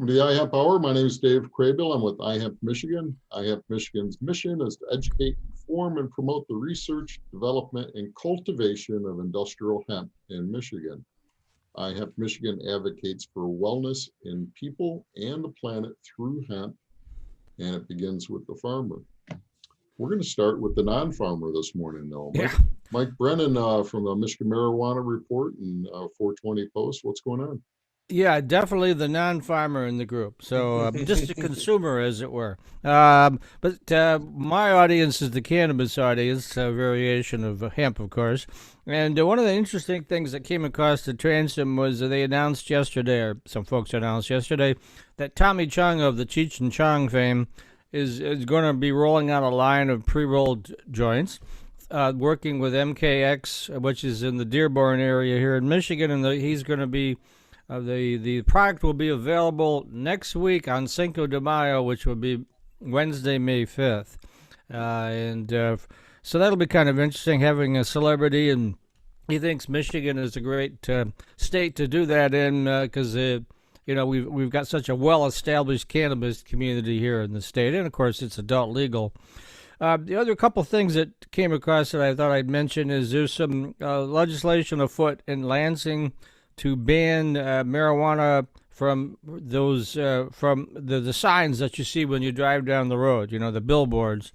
Welcome to the iHemp Hour. My name is Dave Craybill. I'm with iHemp Michigan. iHemp Michigan's mission is to educate, inform, and promote the research, development, and cultivation of industrial hemp in Michigan. iHemp Michigan advocates for wellness in people and the planet through hemp, and it begins with the farmer. We're going to start with the non-farmer this morning, though. Mike Brennan from the Michigan Marijuana Report and 420 Post. What's going on? Yeah, definitely the non-farmer in the group. So just a consumer, as it were. But my audience is the cannabis audience, a variation of hemp, of course. And one of the interesting things that came across the transom was they announced yesterday, or some folks announced yesterday, that Tommy Chung of the Cheech and Chong fame is going to be rolling out a line of pre-rolled joints. Working with MKX, which is in the Dearborn area here in Michigan, and he's going to be the product will be available next week on Cinco de Mayo, which will be Wednesday, May 5th. So that'll be kind of interesting, having a celebrity, and he thinks Michigan is a great state to do that in because we've got such a well-established cannabis community here in the state, and of course it's adult legal. The other couple things that came across that I thought I'd mention is there's some legislation afoot in Lansing to ban marijuana from those from the signs that you see when you drive down the road, the billboards.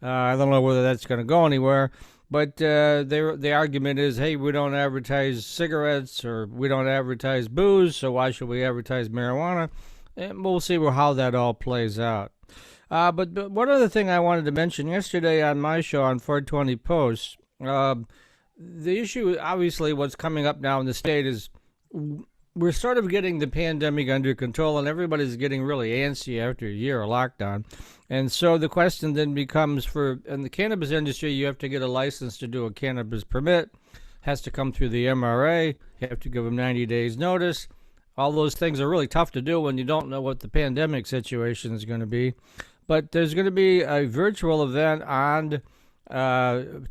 I don't know whether that's going to go anywhere, but the argument is, hey, we don't advertise cigarettes or we don't advertise booze, so why should we advertise marijuana? And we'll see how that all plays out. But one other thing I wanted to mention yesterday on my show on 420 Post, the issue, obviously, what's coming up now in the state is we're sort of getting the pandemic under control, and everybody's getting really antsy after a year of lockdown. And so the question then becomes, in the cannabis industry, you have to get a license to do a cannabis permit. Has to come through the MRA. You have to give them 90 days notice. All those things are really tough to do when you don't know what the pandemic situation is going to be. But there's going to be a virtual event on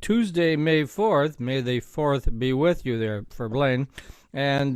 Tuesday, May 4th. May the 4th be with you there for Blaine. And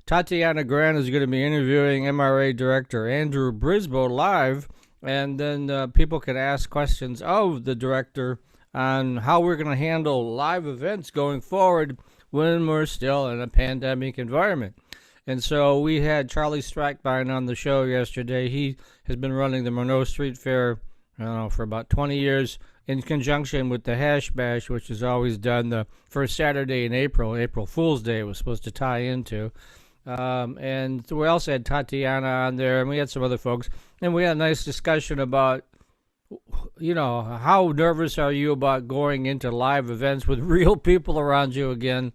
Tatiana Grant is going to be interviewing MRA Director Andrew Brisboe live. And then people can ask questions of the director on how we're going to handle live events going forward when we're still in a pandemic environment. And so we had Charlie Strackbine on the show yesterday. He has been running the Monroe Street Fair, for about 20 years in conjunction with the Hash Bash, which is always done the first Saturday in April. April Fool's Day it was supposed to tie into. And we also had Tatiana on there, and we had some other folks. And we had a nice discussion about, how nervous are you about going into live events with real people around you again?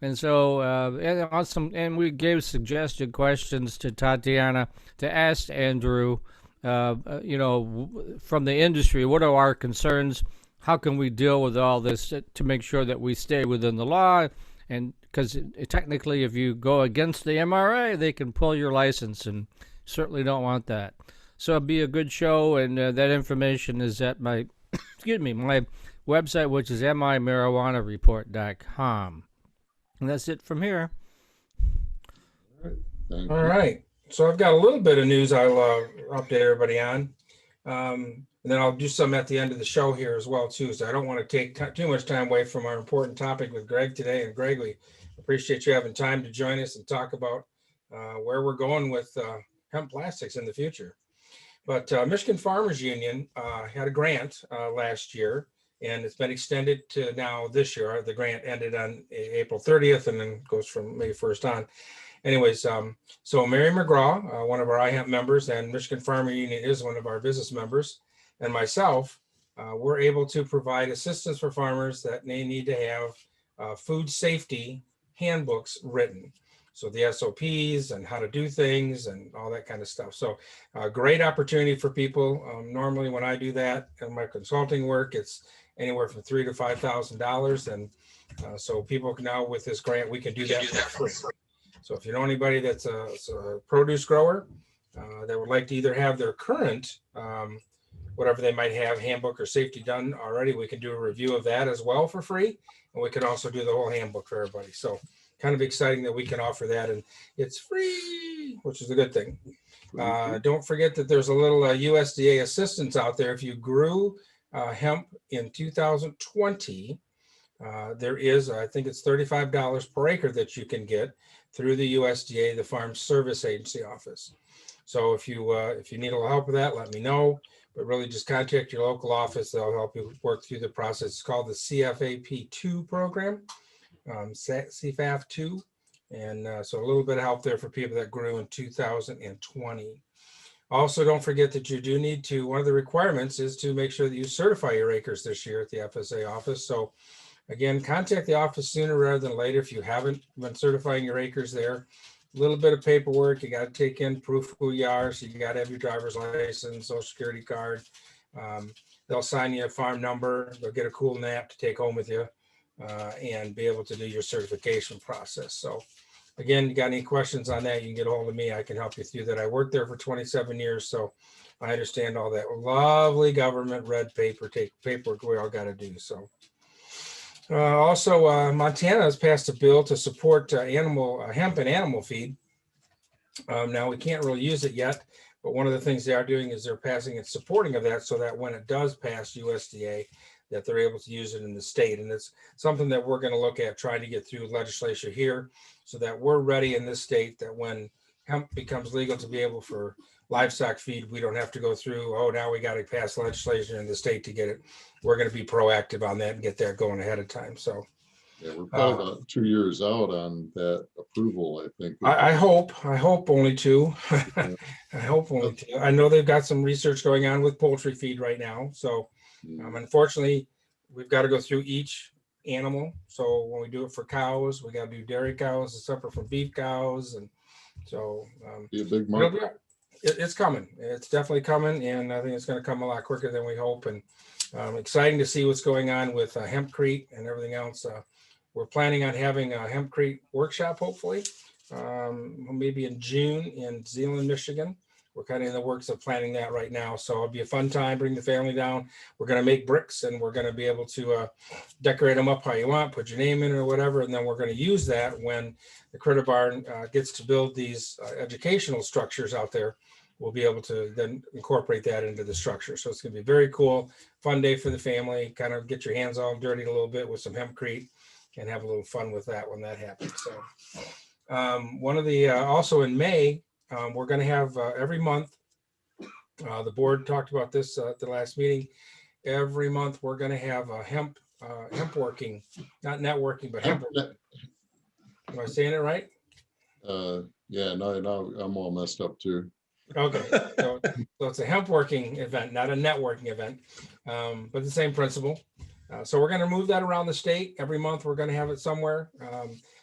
And so, and we gave suggested questions to Tatiana to ask Andrew, from the industry, what are our concerns? How can we deal with all this to make sure that we stay within the law? And because technically, if you go against the MRA, they can pull your license, and certainly don't want that. So it'll be a good show, and that information is at my, my website, which is mimarijuanareport.com. And that's it from here. All right. So I've got a little bit of news I'll update everybody on. And then I'll do some at the end of the show here as well, too. So I don't want to take too much time away from our important topic with Greg today. And Greg, we appreciate you having time to join us and talk about where we're going with hemp plastics in the future. But Michigan Farmers Union had a grant last year, and it's been extended to now this year. The grant ended on April 30th and then goes from May 1st on. Anyways, so Mary McGraw, one of our iHemp members, and Michigan Farmer Union is one of our business members, and myself, we're able to provide assistance for farmers that may need to have food safety handbooks written. So the SOPs and how to do things and all that kind of stuff. So great opportunity for people. Normally when I do that in my consulting work, it's anywhere from $3,000 to $5,000. And so people can now, with this grant, we can do that for free. So if you know anybody that's a produce grower that would like to either have their current, whatever they might have, handbook or safety done already, we can do a review of that as well for free. And we can also do the whole handbook for everybody. So kind of exciting that we can offer that, and it's free, which is a good thing. Don't forget that there's a little USDA assistance out there. If you grew hemp in 2020, there is, I think it's $35 per acre that you can get through the USDA, the Farm Service Agency office. So if you need a little help with that, let me know. But really just contact your local office. They'll help you work through the process. It's called the CFAP2 program, CFAF2. And so a little bit of help there for people that grew in 2020. Also, don't forget that you do need to, one of the requirements is to make sure that you certify your acres this year at the FSA office. So again, contact the office sooner rather than later if you haven't been certifying your acres there. A little bit of paperwork. You got to take in proof of who you are. So you got to have your driver's license, social security card. They'll sign you a farm number. They'll get a cool nap to take home with you and be able to do your certification process. So again, you got any questions on that, you can get a hold of me. I can help you through that. I worked there for 27 years, so I understand all that lovely government red paperwork we all got to do. So also, Montana has passed a bill to support hemp and animal feed. Now we can't really use it yet, but one of the things they are doing is they're passing and supporting of that so that when it does pass USDA, that they're able to use it in the state. And it's something that we're going to look at trying to get through legislature here so that we're ready in this state that when hemp becomes legal to be able for livestock feed, we don't have to go through, oh, now we got to pass legislation in the state to get it. We're going to be proactive on that and get that going ahead of time. So yeah, we're probably about 2 years out on that approval, I think. I hope only two. I hope only two. I know they've got some research going on with poultry feed right now. So unfortunately, we've got to go through each animal. So when we do it for cows, we got to do dairy cows separate from beef cows. And so be a big market. It's coming. It's definitely coming. And I think it's going to come a lot quicker than we hope. And exciting to see what's going on with Hempcrete and everything else. We're planning on having a Hempcrete workshop, hopefully, maybe in June in Zeeland, Michigan. We're kind of in the works of planning that right now. So it'll be a fun time, bring the family down. We're going to make bricks and we're going to be able to decorate them up how you want, put your name in or whatever. And then we're going to use that when the Critter Barn gets to build these educational structures out there. We'll be able to then incorporate that into the structure. So it's going to be a very cool, fun day for the family. Kind of get your hands all dirty a little bit with some hempcrete and have a little fun with that when that happens. So one of the, also in May, we're going to have every month, the board talked about this at the last meeting. Every month we're going to have a hemp working, not networking, but hemp. Am I saying it right? Yeah, no, I'm all messed up too. Okay, so it's a hemp working event, not a networking event, but the same principle. So we're going to move that around the state. Every month we're going to have it somewhere.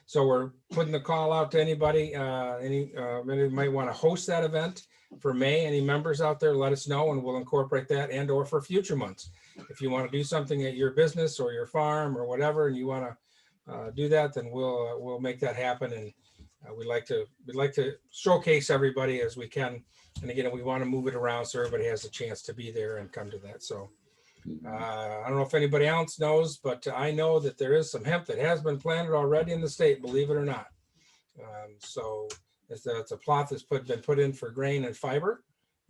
So we're putting the call out to anybody, anybody might want to host that event for May. Any members out there, let us know and we'll incorporate that and or for future months. If you want to do something at your business or your farm or whatever, and you want to do that, then we'll make that happen. And we'd like to showcase everybody as we can. And again, we want to move it around so everybody has a chance to be there and come to that. So I don't know if anybody else knows, but I know that there is some hemp that has been planted already in the state, believe it or not. So it's a plot that's been put in for grain and fiber.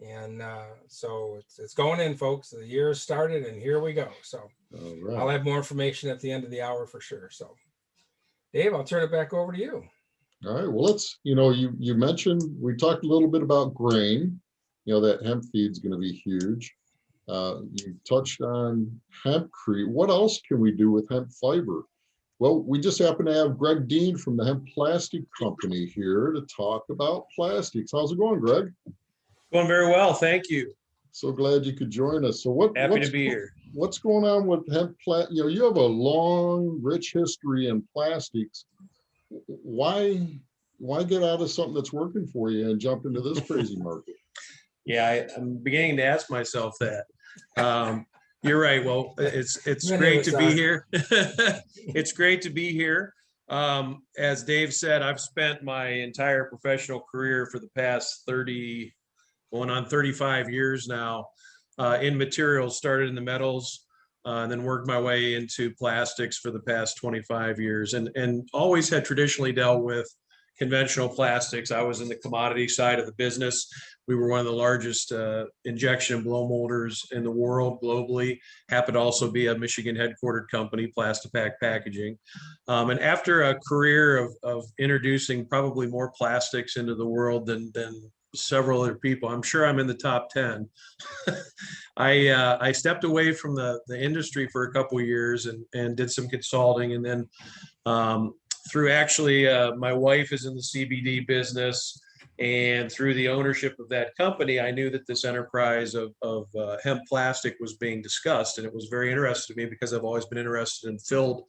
And so it's going in, folks. The year has started and here we go. So right. I'll have more information at the end of the hour for sure. So Dave, I'll turn it back over to you. All right, well, you mentioned, we talked a little bit about grain, that hemp feed's going to be huge. You touched on hempcrete. What else can we do with hemp fiber? Well, we just happen to have Greg Dean from the Hemp Plastic Company here to talk about plastics. How's it going, Greg? Going very well, thank you. So glad you could join us. So happy to be here. What's going on with hemp you have a long, rich history in plastics. Why get out of something that's working for you and jump into this crazy market? Yeah, I'm beginning to ask myself that. You're right. Well, it's great to be here. It's great to be here. As Dave said, I've spent my entire professional career for the past 30, going on 35 years now, in materials. Started in the metals, and then worked my way into plastics for the past 25 years, and always had traditionally dealt with conventional plastics. I was in the commodity side of the business. We were one of the largest injection and blow molders in the world globally. Happened to also be a Michigan headquartered company, Plastipack Packaging. And after a career of introducing probably more plastics into the world than several other people, I'm sure I'm in the top 10. I stepped away from the industry for a couple of years and did some consulting. And then through actually, my wife is in the CBD business. And through the ownership of that company, I knew that this enterprise of hemp plastic was being discussed. And it was very interesting to me because I've always been interested in filled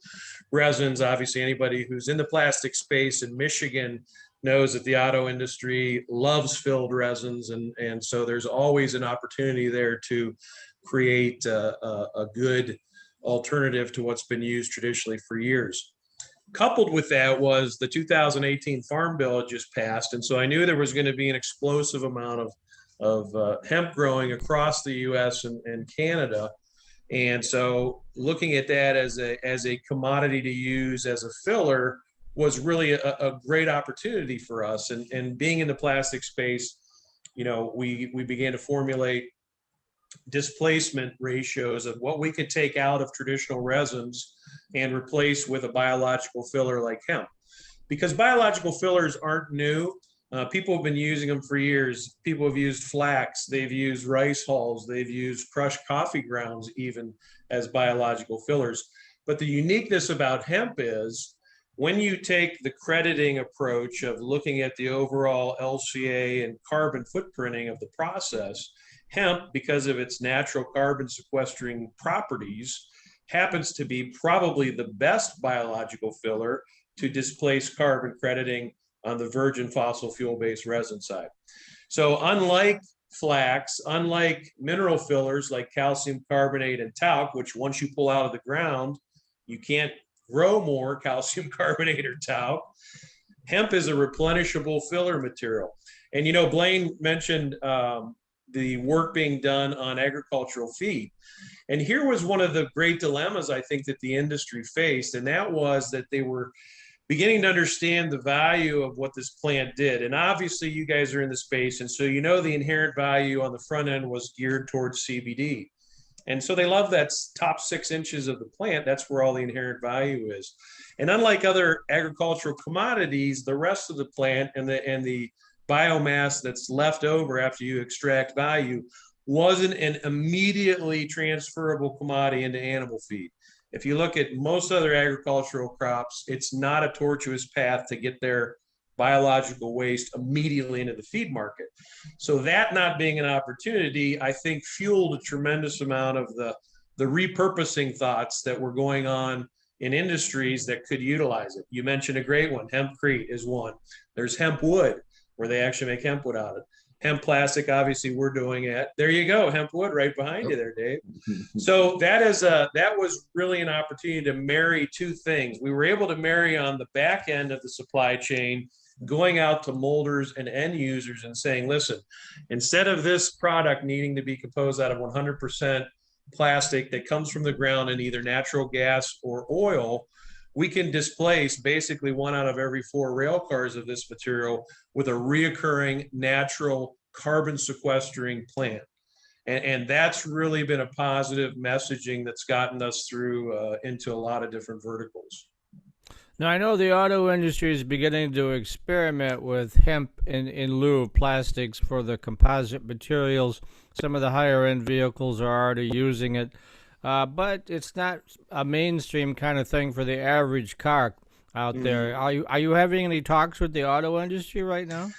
resins. Obviously, anybody who's in the plastic space in Michigan knows that the auto industry loves filled resins. And so there's always an opportunity there to create a good alternative to what's been used traditionally for years. Coupled with that was the 2018 Farm Bill had just passed. And so I knew there was going to be an explosive amount of hemp growing across the US and Canada. And so looking at that as a commodity to use as a filler was really a great opportunity for us. And being in the plastic space, you know, we began to formulate displacement ratios of what we could take out of traditional resins and replace with a biological filler like hemp. Because biological fillers aren't new. People have been using them for years. People have used flax, they've used rice hulls, they've used crushed coffee grounds even as biological fillers. But the uniqueness about hemp is when you take the crediting approach of looking at the overall LCA and carbon footprinting of the process, hemp, because of its natural carbon sequestering properties, happens to be probably the best biological filler to displace carbon crediting on the virgin fossil fuel-based resin side. So unlike flax, unlike mineral fillers like calcium carbonate and talc, which once you pull out of the ground, you can't grow more calcium carbonate or talc, hemp is a replenishable filler material. And, you know, Blaine mentioned the work being done on agricultural feed. And here was one of the great dilemmas I think that the industry faced, and that was that they were beginning to understand the value of what this plant did. And obviously you guys are in the space, and so you know the inherent value on the front end was geared towards CBD. And so they love that top 6 inches of the plant. That's where all the inherent value is. And unlike other agricultural commodities, the rest of the plant and the biomass that's left over after you extract value wasn't an immediately transferable commodity into animal feed. If you look at most other agricultural crops, it's not a tortuous path to get their biological waste immediately into the feed market. So that not being an opportunity, I think fueled a tremendous amount of the repurposing thoughts that were going on in industries that could utilize it. You mentioned a great one, hempcrete is one. There's hemp wood, where they actually make hemp wood out of it. Hemp plastic, obviously we're doing it. There you go, hemp wood right behind you there, Dave. So that was really an opportunity to marry two things. We were able to marry on the back end of the supply chain, going out to molders and end users and saying, listen, instead of this product needing to be composed out of 100% plastic that comes from the ground in either natural gas or oil, we can displace basically 1 out of every 4 rail cars of this material with a reoccurring natural carbon sequestering plant. And that's really been a positive messaging that's gotten us through into a lot of different verticals. Now, I know the auto industry is beginning to experiment with hemp in lieu of plastics for the composite materials. Some of the higher end vehicles are already using it. But it's not a mainstream kind of thing for the average car out there. Are you having any talks with the auto industry right now?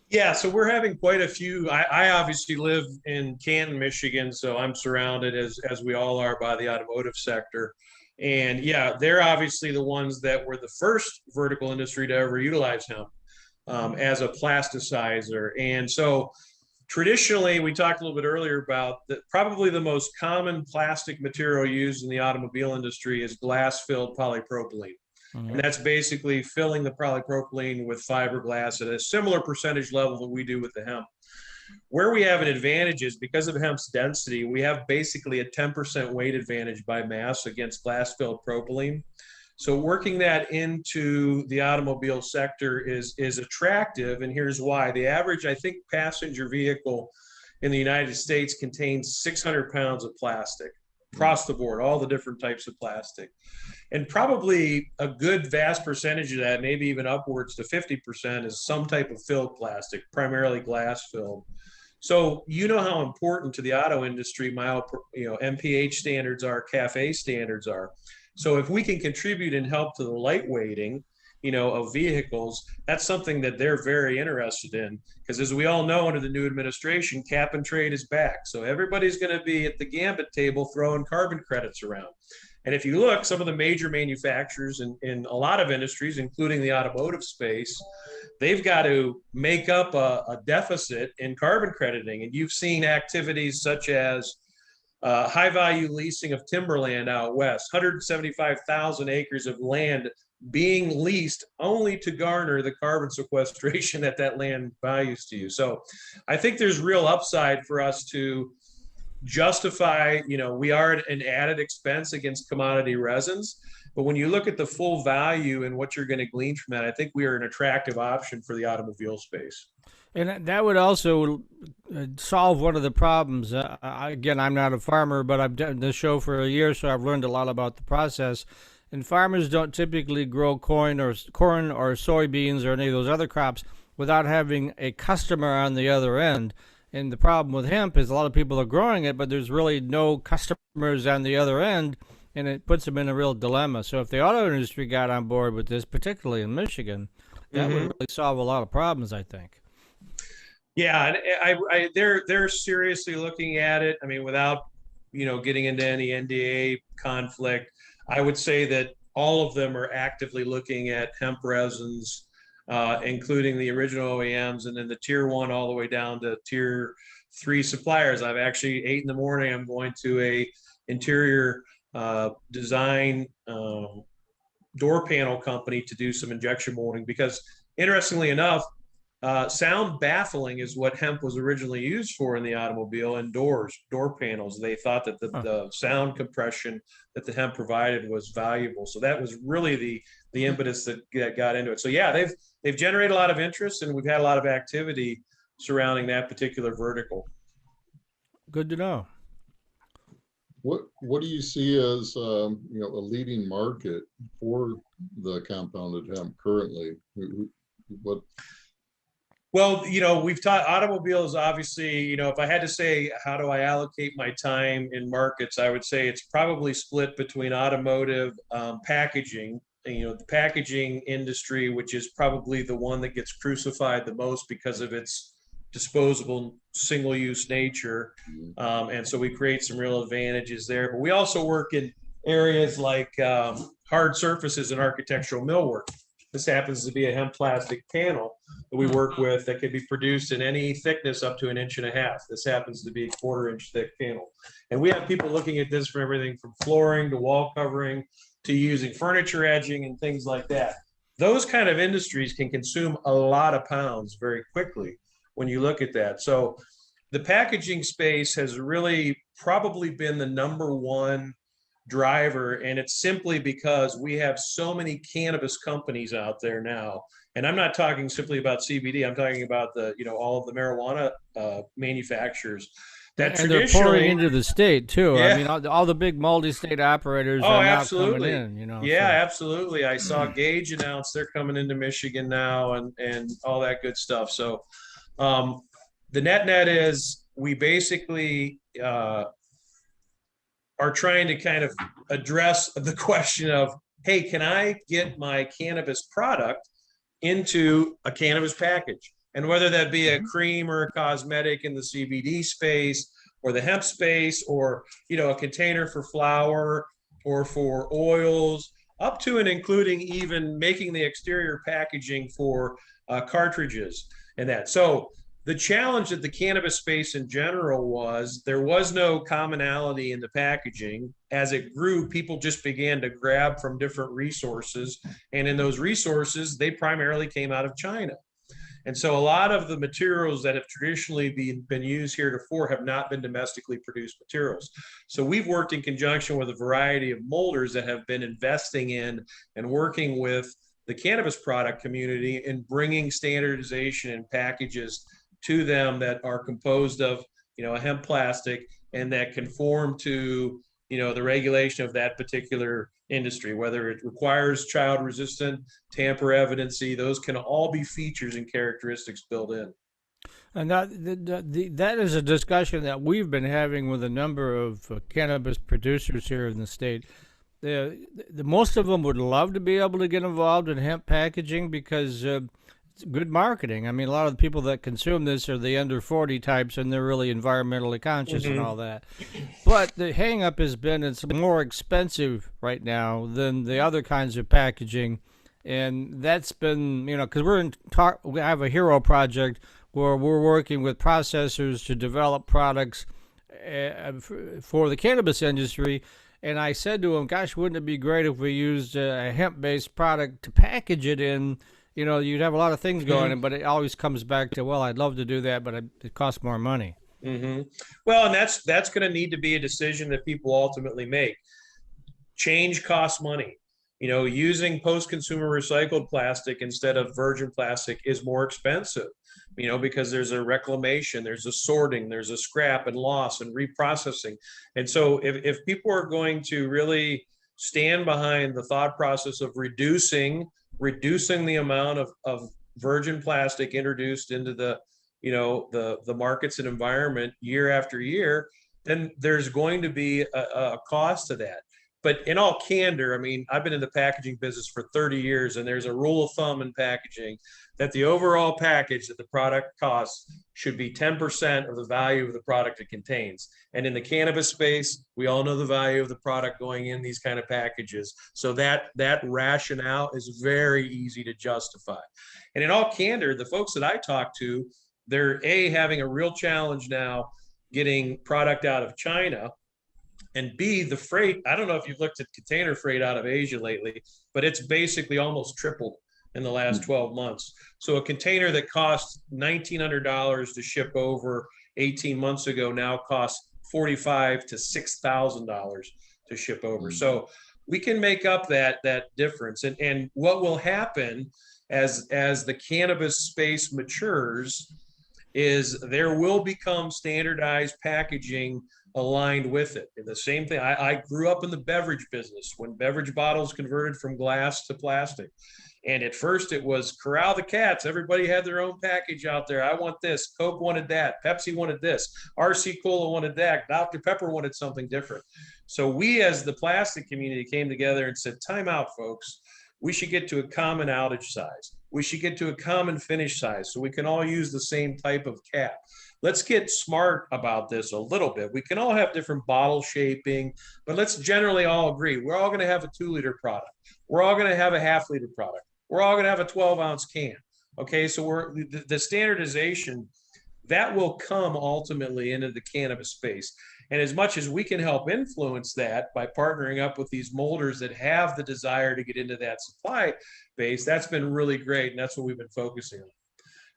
Yeah, so we're having quite a few. I obviously live in Canton, Michigan, so I'm surrounded, as we all are, by the automotive sector. And yeah, they're obviously the ones that were the first vertical industry to ever utilize hemp as a plasticizer. And so traditionally, we talked a little bit earlier about that probably the most common plastic material used in the automobile industry is glass-filled polypropylene. Mm-hmm. And that's basically filling the polypropylene with fiberglass at a similar percentage level that we do with the hemp. Where we have an advantage is because of hemp's density, we have basically a 10% weight advantage by mass against glass-filled propylene. So working that into the automobile sector is attractive, and here's why. The average, I think, passenger vehicle in the United States contains 600 pounds of plastic across the board, all the different types of plastic. And probably a good vast percentage of that, maybe even upwards to 50%, is some type of filled plastic, primarily glass filled. So you know how important to the auto industry MPH standards are, CAFE standards are. So if we can contribute and help to the lightweighting, of vehicles, that's something that they're very interested in, because as we all know, under the new administration, cap and trade is back. So everybody's going to be at the gambit table throwing carbon credits around. And if you look, some of the major manufacturers in a lot of industries, including the automotive space, they've got to make up a deficit in carbon crediting. And you've seen activities such as high value leasing of timberland out west, 175,000 acres of land being leased only to garner the carbon sequestration that land values to you. So I think there's real upside for us to justify, we are at an added expense against commodity resins, but when you look at the full value and what you're going to glean from that, I think we are an attractive option for the automobile space. And that would also solve one of the problems. Again, I'm not a farmer, but I've done this show for a year, so I've learned a lot about the process. And farmers don't typically grow corn or soybeans or any of those other crops without having a customer on the other end. And the problem with hemp is a lot of people are growing it, but there's really no customers on the other end, and it puts them in a real dilemma. So if the auto industry got on board with this, particularly in Michigan, that would really solve a lot of problems, I think. Yeah, and they're seriously looking at it. I mean, without getting into any NDA conflict, I would say that all of them are actively looking at hemp resins, including the original OEMs, and then the tier 1 all the way down to tier 3 suppliers. I've actually 8 in the morning, I'm going to a interior design door panel company to do some injection molding, because interestingly enough, sound baffling is what hemp was originally used for in the automobile, and door panels. They thought that the sound compression that the hemp provided was valuable. So that was really the impetus that got into it. So yeah, they've generated a lot of interest, and we've had a lot of activity surrounding that particular vertical. Good to know. What do you see as a leading market for the compounded hemp currently? What? Well, we've taught automobiles, obviously, if I had to say, how do I allocate my time in markets, I would say it's probably split between automotive, packaging, the packaging industry, which is probably the one that gets crucified the most because of its disposable single-use nature. And so we create some real advantages there. But we also work in areas like hard surfaces and architectural millwork. This happens to be a hemp plastic panel that we work with that can be produced in any thickness up to 1.5 inches. This happens to be a 1/4 inch thick panel. And we have people looking at this for everything from flooring to wall covering to using furniture edging and things like that. Those kind of industries can consume a lot of pounds very quickly when you look at that. So the packaging space has really probably been the #1 driver, and it's simply because we have so many cannabis companies out there now. And I'm not talking simply about CBD. I'm talking about all of the marijuana manufacturers that and they're pouring traditionally into the state too. Yeah. I mean, all the big multi-state operators are now coming in. Yeah, absolutely. I saw Gage announce they're coming into Michigan now, and all that good stuff. So the net is we basically are trying to kind of address the question of, hey, can I get my cannabis product into a cannabis package? And whether that be a cream or a cosmetic in the CBD space or the hemp space, or, a container for flour or for oils, up to and including even making the exterior packaging for cartridges and that. So the challenge that the cannabis space in general was there was no commonality in the packaging. As it grew, people just began to grab from different resources. And in those resources, they primarily came out of China. And so a lot of the materials that have traditionally been used heretofore have not been domestically produced materials. So we've worked in conjunction with a variety of molders that have been investing in and working with the cannabis product community in bringing standardization and packages to them that are composed of, a hemp plastic and that conform to, the regulation of that particular industry, whether it requires child resistant, tamper evidency, those can all be features and characteristics built in. And that is a discussion that we've been having with a number of cannabis producers here in the state. The most of them would love to be able to get involved in hemp packaging because it's good marketing. I mean, a lot of the people that consume this are the under 40 types, and they're really environmentally conscious and all that. But the hang up has been it's more expensive right now than the other kinds of packaging. And that's been, because we have a hero project where we're working with processors to develop products for the cannabis industry. And I said to him, gosh, wouldn't it be great if we used a hemp-based product to package it in? You'd have a lot of things going in, but it always comes back to, well, I'd love to do that, but it costs more money. Well, and that's going to need to be a decision that people ultimately make. Change costs money. Using post-consumer recycled plastic instead of virgin plastic is more expensive, because there's a reclamation, there's a sorting, there's a scrap and loss and reprocessing. And so if people are going to really stand behind the thought process of reducing the amount of virgin plastic introduced into the markets and environment year after year, then there's going to be a cost to that. But in all candor, I mean, I've been in the packaging business for 30 years, and there's a rule of thumb in packaging that the overall package that the product costs should be 10% of the value of the product it contains. And in the cannabis space, we all know the value of the product going in these kind of packages. So that rationale is very easy to justify. And in all candor, the folks that I talk to, they're having a real challenge now getting product out of China. And B, the freight, I don't know if you've looked at container freight out of Asia lately, but it's basically almost tripled in the last 12 months. So a container that cost $1,900 to ship over 18 months ago now costs $4,500 to $6,000 to ship over. So we can make up that difference. And what will happen as the cannabis space matures is there will become standardized packaging aligned with it. And the same thing, I grew up in the beverage business when beverage bottles converted from glass to plastic. And at first it was corral the cats. Everybody had their own package out there. I want this. Coke wanted that. Pepsi wanted this. RC Cola wanted that. Dr. Pepper wanted something different. So we as the plastic community came together and said, time out, folks. We should get to a common outage size. We should get to a common finish size so we can all use the same type of cap. Let's get smart about this a little bit. We can all have different bottle shaping, but let's generally all agree. We're all going to have a 2-liter product. We're all going to have a half-liter product. We're all going to have a 12-ounce can. Okay, so the standardization, that will come ultimately into the cannabis space. And as much as we can help influence that by partnering up with these molders that have the desire to get into that supply base, that's been really great. And that's what we've been focusing on.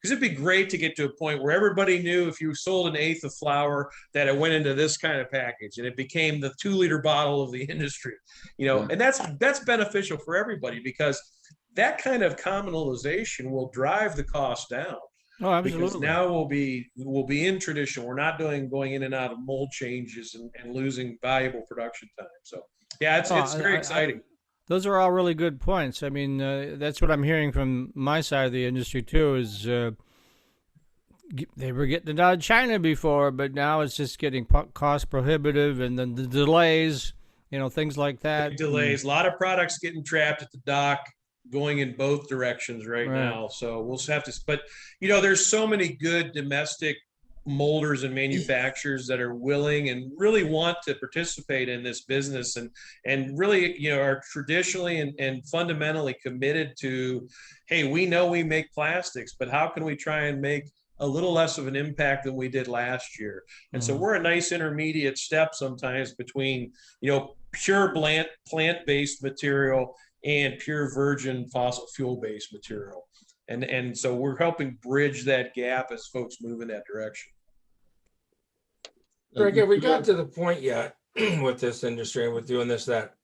Because it'd be great to get to a point where everybody knew if you sold an eighth of flour that it went into this kind of package and it became the 2-liter bottle of the industry, and that's beneficial for everybody because that kind of commonalization will drive the cost down. Oh, absolutely. Because now we'll be in tradition. We're not going in and out of mold changes and losing valuable production time. So yeah, it's very exciting. Those are all really good points. I mean, that's what I'm hearing from my side of the industry too. Is they were getting it out of China before, but now it's just getting cost prohibitive, and then the delays, things like that. Big delays. A lot of products getting trapped at the dock, going in both directions right now. So we'll have to. But there's so many good domestic molders and manufacturers that are willing and really want to participate in this business and really are traditionally and fundamentally committed to, hey, we know we make plastics, but how can we try and make a little less of an impact than we did last year? And so we're a nice intermediate step sometimes between pure plant-based material and pure virgin fossil fuel-based material. And so we're helping bridge that gap as folks move in that direction. Greg, have we got to the point yet with this industry and with doing this, that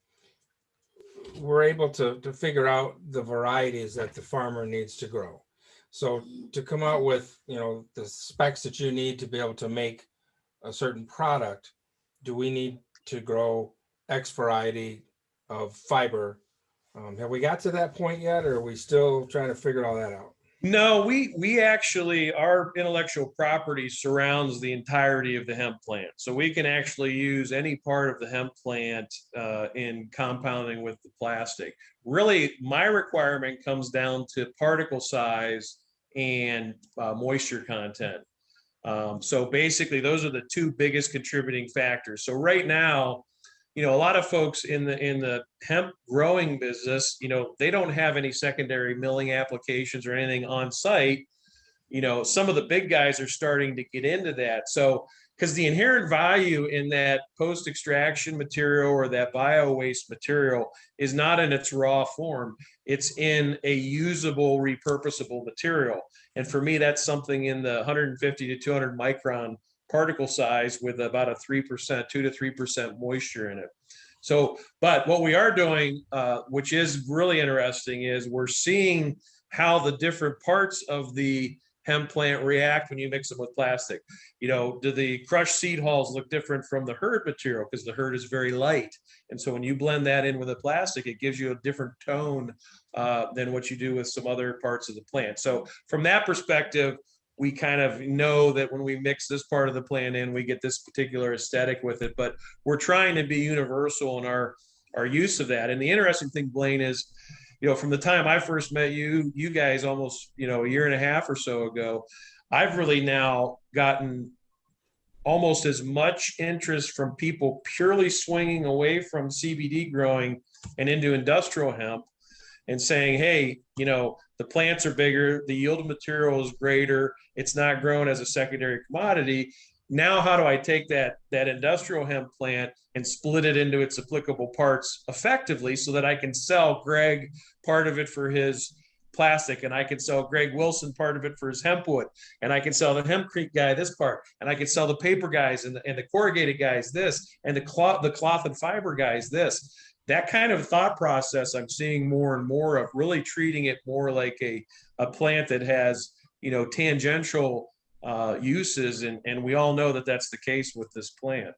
we're able to figure out the varieties that the farmer needs to grow? So to come out with, the specs that you need to be able to make a certain product, do we need to grow X variety of fiber? Have we got to that point yet, or are we still trying to figure all that out? No, we actually, our intellectual property surrounds the entirety of the hemp plant. So we can actually use any part of the hemp plant in compounding with the plastic. Really, my requirement comes down to particle size and moisture content. So basically, those are the two biggest contributing factors. So right now, a lot of folks in the hemp growing business, they don't have any secondary milling applications or anything on site. Some of the big guys are starting to get into that. So, because the inherent value in that post-extraction material or that bio-waste material is not in its raw form. It's in a usable, repurposable material. And for me, that's something in the 150 to 200 micron particle size with about a 3%, 2 to 3% moisture in it. So, but what we are doing, which is really interesting, is we're seeing how the different parts of the hemp plant react when you mix them with plastic. Do the crushed seed hulls look different from the hurd material? Because the hurd is very light. And so when you blend that in with a plastic, it gives you a different tone than what you do with some other parts of the plant. So from that perspective, we kind of know that when we mix this part of the plant in, we get this particular aesthetic with it, but we're trying to be universal in our use of that. And the interesting thing, Blaine, is, from the time I first met you guys almost, a year and a half or so ago, I've really now gotten almost as much interest from people purely swinging away from CBD growing and into industrial hemp and saying, hey, the plants are bigger, the yield of material is greater, it's not grown as a secondary commodity. Now, how do I take that industrial hemp plant and split it into its applicable parts effectively so that I can sell Greg part of it for his plastic, and I can sell Greg Wilson part of it for his hemp wood, and I can sell the Hemp Creek guy this part, and I can sell the paper guys and the corrugated guys this, and the cloth and fiber guys this. That kind of thought process I'm seeing more and more of, really treating it more like a plant that has, tangential uses. And we all know that that's the case with this plant.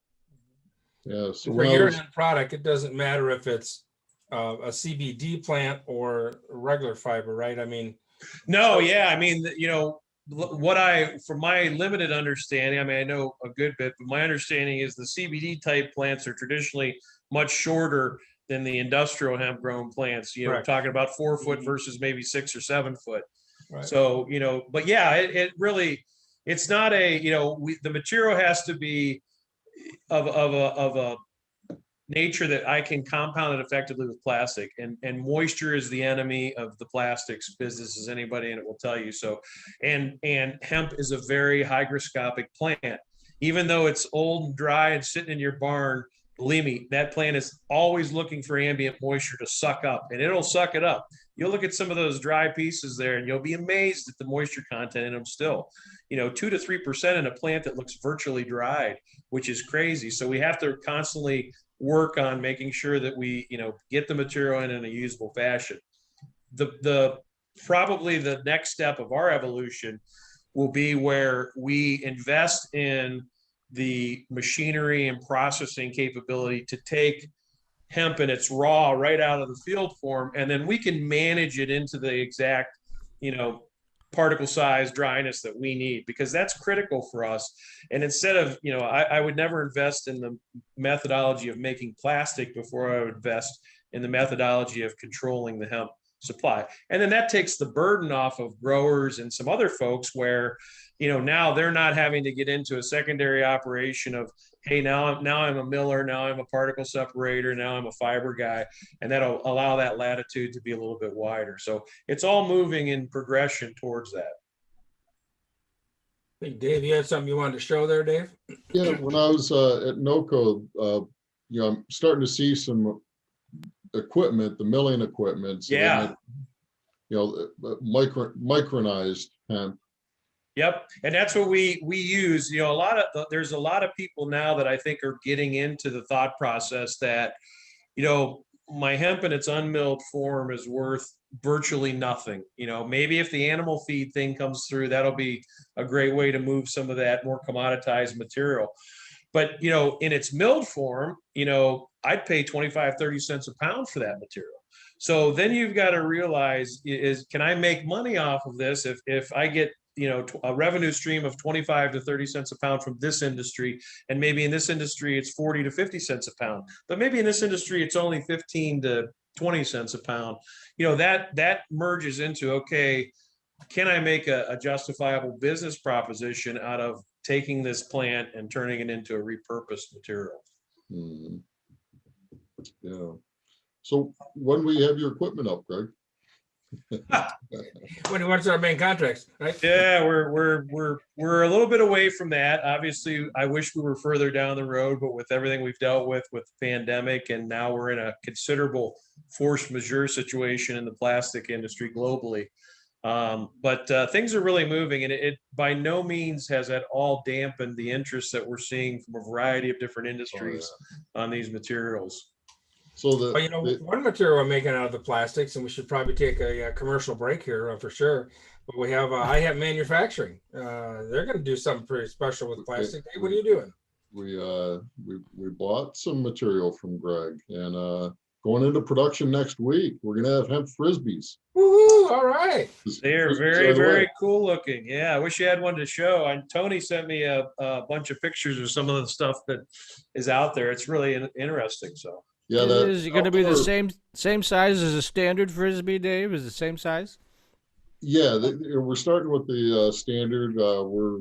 Yeah. So for your end product, it doesn't matter if it's a CBD plant or regular fiber, right? I mean, no, yeah. I mean, from my limited understanding, I know a good bit, but my understanding is the CBD type plants are traditionally much shorter than the industrial hemp grown plants, talking about 4 foot versus maybe 6 or 7 foot. Right. So, but yeah, it really, it's not the material has to be of a nature that I can compound it effectively with plastic, and moisture is the enemy of the plastics business, as anybody in it will tell you. So, and hemp is a very hygroscopic plant. Even though it's old and dry and sitting in your barn, believe me, that plant is always looking for ambient moisture to suck up, and it'll suck it up. You'll look at some of those dry pieces there and you'll be amazed at the moisture content in them still. 2 to 3% in a plant that looks virtually dried, which is crazy. So we have to constantly work on making sure that we, get the material in a usable fashion. Probably the next step of our evolution will be where we invest in the machinery and processing capability to take hemp in its raw right out of the field form, and then we can manage it into the exact, particle size, dryness that we need, because that's critical for us. And instead of, I would never invest in the methodology of making plastic before I would invest in the methodology of controlling the hemp supply. And then that takes the burden off of growers and some other folks where, now they're not having to get into a secondary operation of, hey, now I'm a miller, now I'm a particle separator, now I'm a fiber guy, and that'll allow that latitude to be a little bit wider. So it's all moving in progression towards that. Hey, Dave, you had something you wanted to show there, Dave? Yeah, when I was at NOCO, I'm starting to see some equipment, the milling equipment. So yeah. micronized hemp. Yep, and that's what we use. There's a lot of people now that I think are getting into the thought process that, my hemp in its unmilled form is worth virtually nothing. Maybe if the animal feed thing comes through, that'll be a great way to move some of that more commoditized material. But, in its milled form, I'd pay 25, 30 cents a pound for that material. So then you've got to realize can I make money off of this if I get a revenue stream of 25 to 30 cents a pound from this industry, and maybe in this industry it's 40 to 50 cents a pound, but maybe in this industry it's only 15 to 20 cents a pound. That merges into, okay, can I make a justifiable business proposition out of taking this plant and turning it into a repurposed material? Yeah. So when we have your equipment up, Greg? What's our main contracts, right? Yeah, we're a little bit away from that. Obviously, I wish we were further down the road, but with everything we've dealt with the pandemic, and now we're in a considerable force majeure situation in the plastic industry globally. But things are really moving, and it by no means has at all dampened the interest that we're seeing from a variety of different industries on these materials. So one material I'm making out of the plastics, and we should probably take a commercial break here for sure. But we have iHemp Manufacturing. They're going to do something pretty special with plastic. Hey, what are you doing? We bought some material from Greg, and going into production next week, we're going to have hemp frisbees. Woohoo! All right. They are very, very cool looking. Yeah, I wish you had one to show. And Tony sent me a bunch of pictures of some of the stuff that is out there. It's really interesting. So. Yeah, is it going to be the same size as a standard frisbee, Dave? Is it the same size? Yeah, we're starting with the standard. We're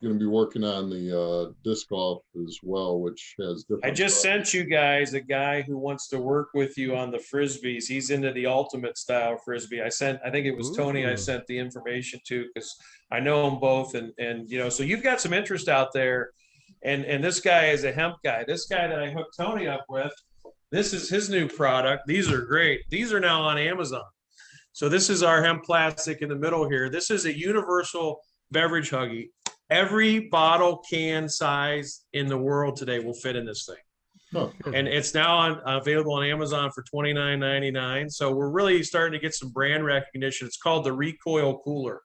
going to be working on the disc golf as well, which has different. I just sent you guys a guy who wants to work with you on the frisbees. He's into the ultimate style frisbee. I think it was Tony I sent the information to, because I know them both, and so you've got some interest out there. And this guy is a hemp guy. This guy that I hooked Tony up with, this is his new product. These are great. These are now on Amazon. So this is our hemp plastic in the middle here. This is a universal beverage huggy. Every bottle can size in the world today will fit in this thing. And it's now available on Amazon for $29.99. So we're really starting to get some brand recognition. It's called the Recoil Cooler.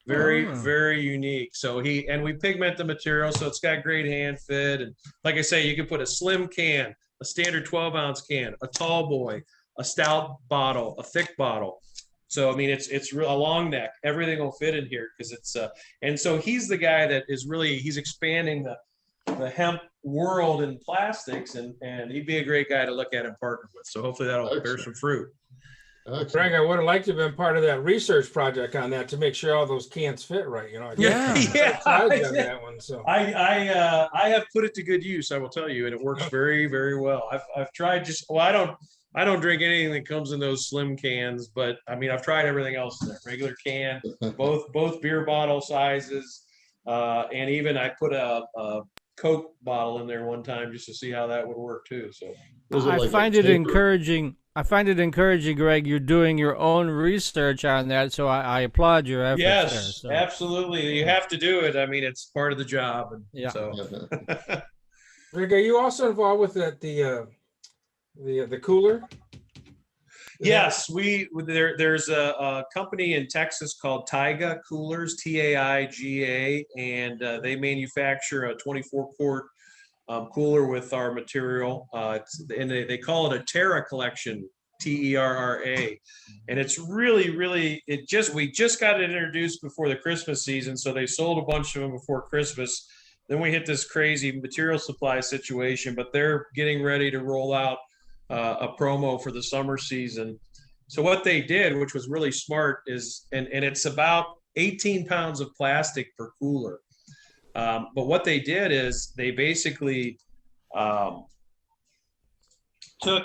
Very, very unique. So we pigment the material, so it's got great hand fit. And like I say, you can put a slim can, a standard 12-ounce can, a tall boy, a stout bottle, a thick bottle. So, I mean, it's real, a long neck. Everything will fit in here because it's and so he's the guy that is really, he's expanding the hemp world in plastics, and he'd be a great guy to look at and partner with. So hopefully that'll bear some fruit. Greg, I would have liked to have been part of that research project on that to make sure all those cans fit right. That one. So I have put it to good use, I will tell you, and it works very, very well. I've tried I don't drink anything that comes in those slim cans, but I mean, I've tried everything else in there. Regular can, both beer bottle sizes, and even I put a Coke bottle in there one time just to see how that would work too. So I find it encouraging. I find it encouraging, Greg. You're doing your own research on that, so I applaud your efforts. Yes, there, so. Absolutely. You have to do it. I mean, it's part of the job. And yeah. So. Greg, are you also involved with the cooler? Yes, there's a company in Texas called Taiga Coolers, Taiga, and they manufacture a 24-quart cooler with our material. And they call it a Terra Collection, Terra, and it's really, we just got it introduced before the Christmas season, so they sold a bunch of them before Christmas. Then we hit this crazy material supply situation, but they're getting ready to roll out a promo for the summer season. So what they did, which was really smart, is and it's about 18 pounds of plastic per cooler. But what they did is they basically took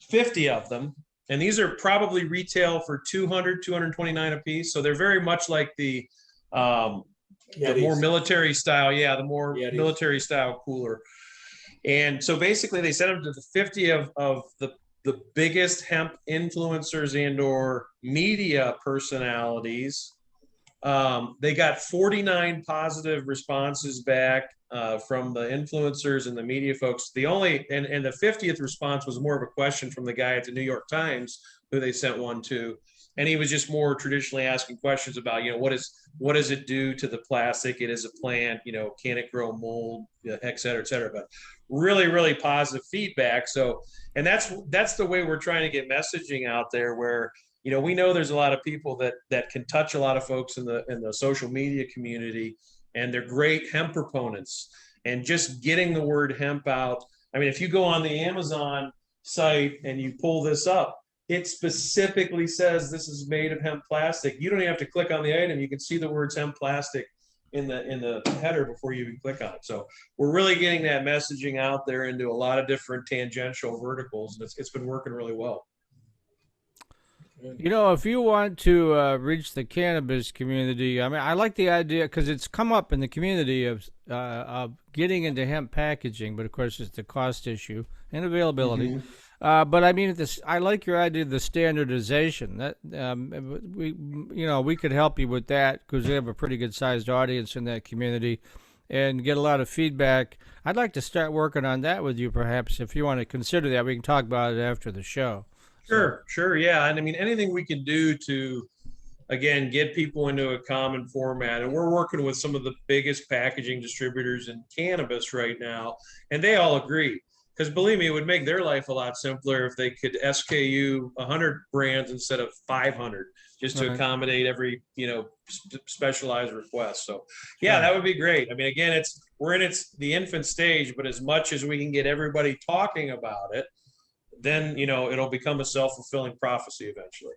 50 of them, and these are probably retail for $229 a piece. So they're very much like the more military style. Yeah, the more military style cooler. And so basically they sent them to the 50 of the the biggest hemp influencers and or media personalities. They got 49 positive responses back from the influencers and the media folks. The only, and the 50th response was more of a question from the guy at the New York Times who they sent one to. And he was just more traditionally asking questions about, you know, what does it do to the plastic? It is a plant, you know, can it grow mold, et cetera, et cetera. But really, really positive feedback. So, and that's the way we're trying to get messaging out there where, you know, we know there's a lot of people that can touch a lot of folks in the social media community, and they're great hemp proponents. And just getting the word hemp out. I mean, if you go on the Amazon site and you pull this up, it specifically says this is made of hemp plastic. You don't even have to click on the item. You can see the words hemp plastic in the header before you even click on it. So we're really getting that messaging out there into a lot of different tangential verticals, and it's been working really well. You know, if you want to reach the cannabis community, I mean, I like the idea because it's come up in the community of getting into hemp packaging, but of course it's the cost issue and availability. Mm-hmm. But I mean, I like your idea of the standardization. That we could help you with that because we have a pretty good sized audience in that community, and get a lot of feedback. I'd like to start working on that with you, perhaps, if you want to consider that. We can talk about it after the show. Sure, yeah. And I mean, anything we can do to, again, get people into a common format. And we're working with some of the biggest packaging distributors in cannabis right now, and they all agree. Because believe me, it would make their life a lot simpler if they could SKU 100 brands instead of 500, just to accommodate every, you know, specialized request. So yeah, that would be great. I mean, again, we're in the infant stage, but as much as we can get everybody talking about it, then, you know, it'll become a self-fulfilling prophecy eventually.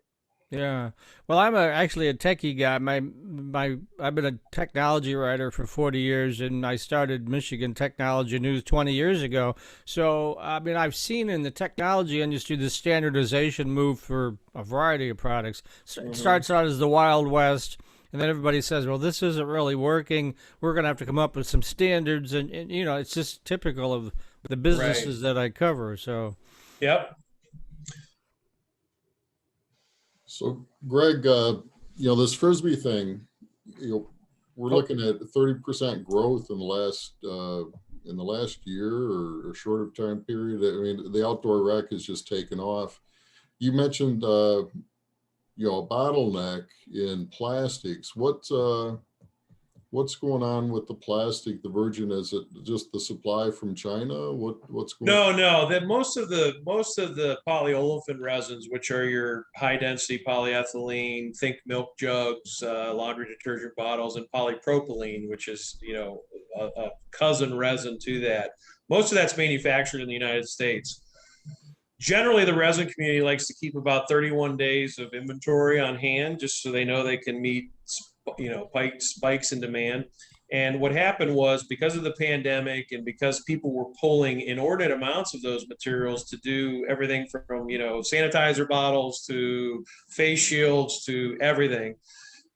Yeah. Well, I'm actually a techie guy. I've been a technology writer for 40 years, and I started Michigan Technology News 20 years ago. So, I mean, I've seen in the technology industry the standardization move for a variety of products. It starts out as the Wild West, and then everybody says, well, this isn't really working. We're going to have to come up with some standards. And you know, it's just typical of the businesses that I cover. So, yep. So Greg, you know, this Frisbee thing, you know, we're looking at 30% growth in the last year or shorter time period. I mean, the outdoor rec has just taken off. You mentioned, you know, a bottleneck in plastics. What's going on with the plastic, the virgin? Is it just the supply from China? What's going on? No, that most of the polyolefin resins, which are your high density polyethylene, think milk jugs, laundry detergent bottles, and polypropylene, which is, you know, a cousin resin to that. Most of that's manufactured in the United States. Generally, the resin community likes to keep about 31 days of inventory on hand, just so they know they can meet, you know, spikes in demand. And what happened was, because of the pandemic and because people were pulling inordinate amounts of those materials to do everything from, you know, sanitizer bottles to face shields to everything,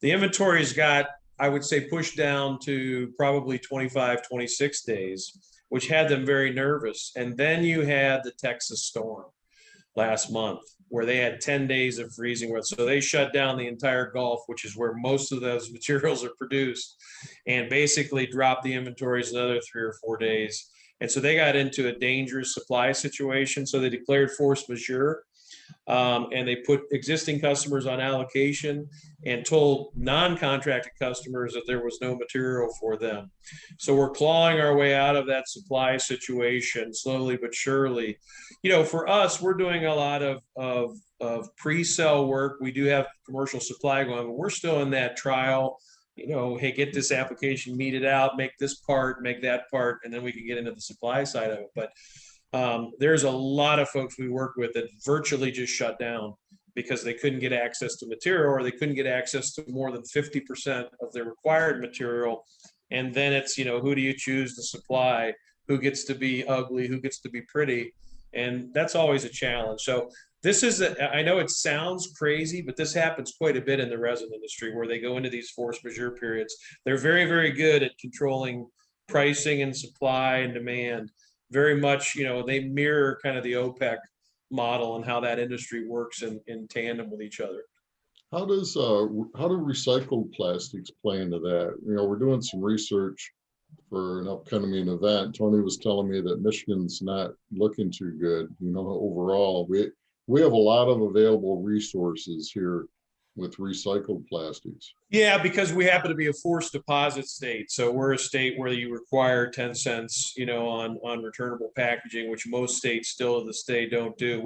the inventories got, I would say, pushed down to probably 25, 26 days, which had them very nervous. And then you had the Texas storm last month, where they had 10 days of freezing weather. So they shut down the entire Gulf, which is where most of those materials are produced, and basically dropped the inventories another 3 or 4 days. And so they got into a dangerous supply situation. So they declared force majeure, and they put existing customers on allocation and told non-contracted customers that there was no material for them. So we're clawing our way out of that supply situation slowly but surely. You know, for us, we're doing a lot of pre-sell work. We do have commercial supply going, but we're still in that trial. You know, hey, get this application meted out, make this part, make that part, and then we can get into the supply side of it. But there's a lot of folks we work with that virtually just shut down because they couldn't get access to material, or they couldn't get access to more than 50% of their required material. And then it's, you know, who do you choose to supply? Who gets to be ugly? Who gets to be pretty? And that's always a challenge. So this is, I know it sounds crazy, but this happens quite a bit in the resin industry, where they go into these force majeure periods. They're very, very good at controlling pricing and supply and demand. Very much, you know, they mirror kind of the OPEC model and how that industry works in tandem with each other. How do recycled plastics play into that? We're doing some research for an upcoming event. Tony was telling me that Michigan's not looking too good. Overall, we have a lot of available resources here with recycled plastics. Yeah, because we happen to be a forced deposit state. So we're a state where you require 10 cents, on returnable packaging, which most states still to this day don't do.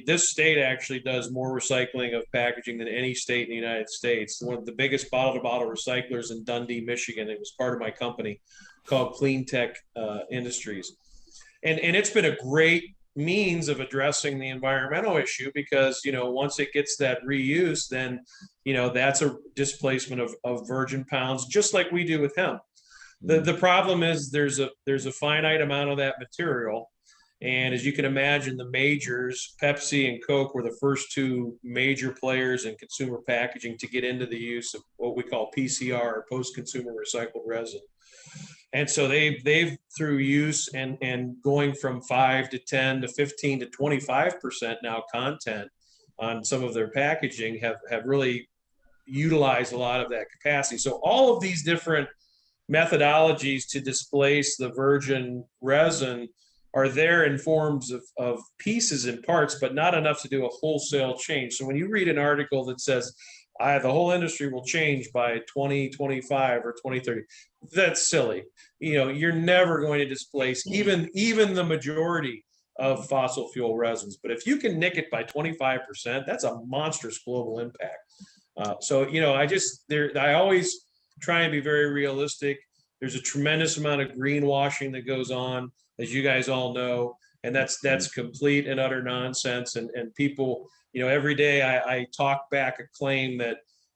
This state actually does more recycling of packaging than any state in the United States. One of the biggest bottle-to-bottle recyclers in Dundee, Michigan. It was part of my company called Clean Tech Industries. And it's been a great means of addressing the environmental issue because once it gets that reuse, then that's a displacement of virgin pounds, just like we do with hemp. The problem is there's a finite amount of that material, and as you can imagine, the majors, Pepsi and Coke, were the first two major players in consumer packaging to get into the use of what we call PCR, or post-consumer recycled resin. And so they've through use and going from 5 to 10 to 15 to 25% now content on some of their packaging have really utilized a lot of that capacity. So all of these different methodologies to displace the virgin resin are there in forms of pieces and parts, but not enough to do a wholesale change. So when you read an article that says, the whole industry will change by 2025 or 2030. That's silly. You're never going to displace even the majority of fossil fuel resins. But if you can nick it by 25%, that's a monstrous global impact. I always try and be very realistic. There's a tremendous amount of greenwashing that goes on, as you guys all know, and that's complete and utter nonsense. And people, every day I talk back a claim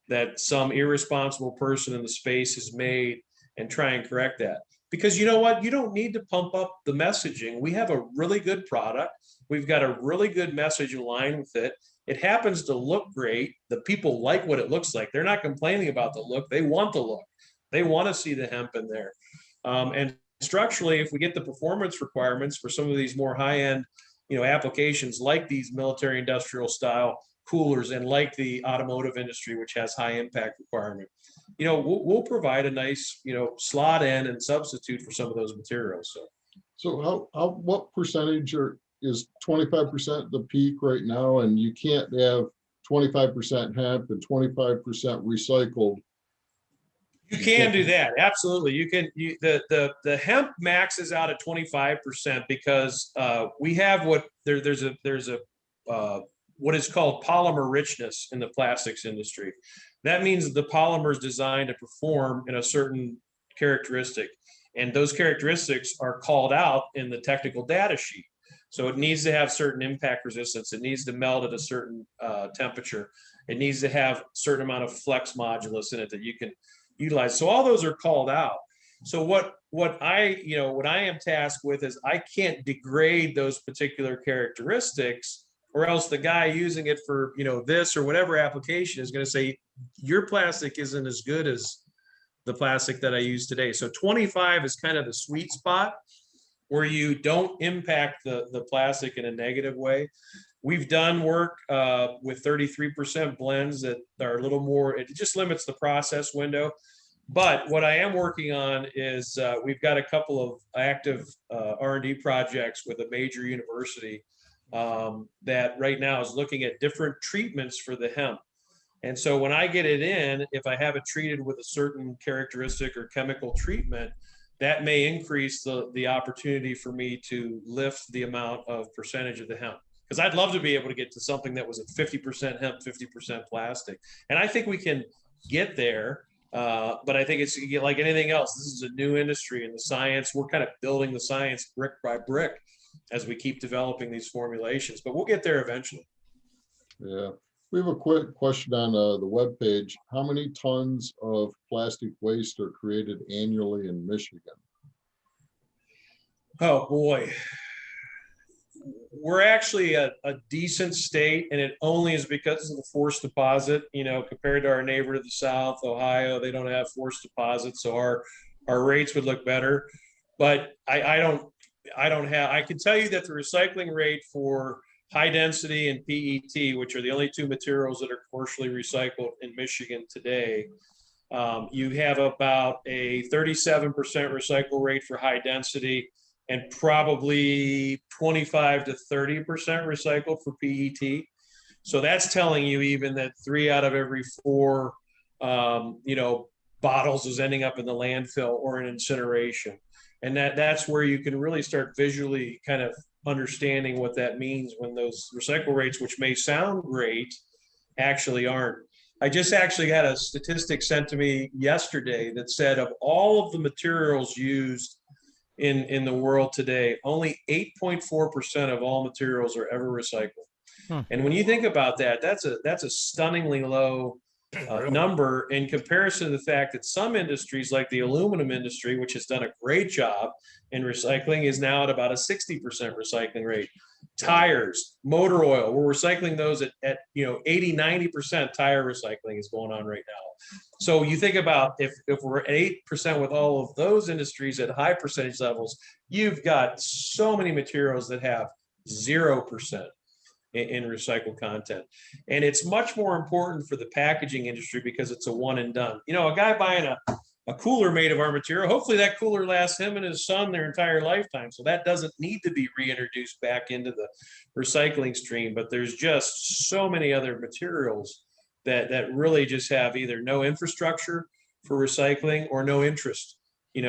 that some irresponsible person in the space has made and try and correct that. Because you know what? You don't need to pump up the messaging. We have a really good product. We've got a really good message in line with it. It happens to look great. The people like what it looks like. They're not complaining about the look. They want the look. They want to see the hemp in there. And structurally, if we get the performance requirements for some of these more high-end applications like these military industrial style coolers and like the automotive industry, which has high impact requirement, we'll provide a nice, slot in and substitute for some of those materials. So what percentage is 25% the peak right now? And you can't have 25% hemp and 25% recycled. You can do that. Absolutely. You can, the hemp maxes out at 25% because we have there's a what is called polymer richness in the plastics industry. That means the polymer is designed to perform in a certain characteristic, and those characteristics are called out in the technical data sheet. So it needs to have certain impact resistance. It needs to melt at a certain temperature. It needs to have a certain amount of flex modulus in it that you can utilize. So all those are called out. So what I am tasked with is I can't degrade those particular characteristics, or else the guy using it for this or whatever application is going to say your plastic isn't as good as the plastic that I use today. So 25 is kind of the sweet spot where you don't impact the plastic in a negative way. We've done work with 33% blends that are a little more, it just limits the process window. But what I am working on is we've got a couple of active R&D projects with a major university that right now is looking at different treatments for the hemp. And so when I get it in, if I have it treated with a certain characteristic or chemical treatment, that may increase the opportunity for me to lift the amount of percentage of the hemp. Because I'd love to be able to get to something that was at 50% hemp, 50% plastic. And I think we can get there, but I think it's like anything else. This is a new industry, and the science, we're kind of building the science brick by brick as we keep developing these formulations, but we'll get there eventually. Yeah. We have a quick question on the webpage. How many tons of plastic waste are created annually in Michigan? Oh boy. We're actually a decent state, and it only is because of the forced deposit. Compared to our neighbor to the south, Ohio, they don't have forced deposits, so our rates would look better. But I can tell you that the recycling rate for high density and PET, which are the only two materials that are commercially recycled in Michigan today, you have about a 37% recycle rate for high density and probably 25 to 30% recycled for PET. So that's telling you even that 3 out of every 4, bottles is ending up in the landfill or in incineration. And that's where you can really start visually kind of understanding what that means when those recycle rates, which may sound great, actually aren't. I just actually had a statistic sent to me yesterday that said of all of the materials used in the world today, only 8.4% of all materials are ever recycled. And when you think about that, that's a stunningly low number in comparison to the fact that some industries like the aluminum industry, which has done a great job in recycling, is now at about a 60% recycling rate. Tires, motor oil, we're recycling those at 80, 90% tire recycling is going on right now. So you think about if we're at 8% with all of those industries at high percentage levels, you've got so many materials that have 0% in recycled content. And it's much more important for the packaging industry because it's a one and done. A guy buying a cooler made of our material, hopefully that cooler lasts him and his son their entire lifetime. So that doesn't need to be reintroduced back into the recycling stream. But there's just so many other materials that really just have either no infrastructure for recycling or no interest, in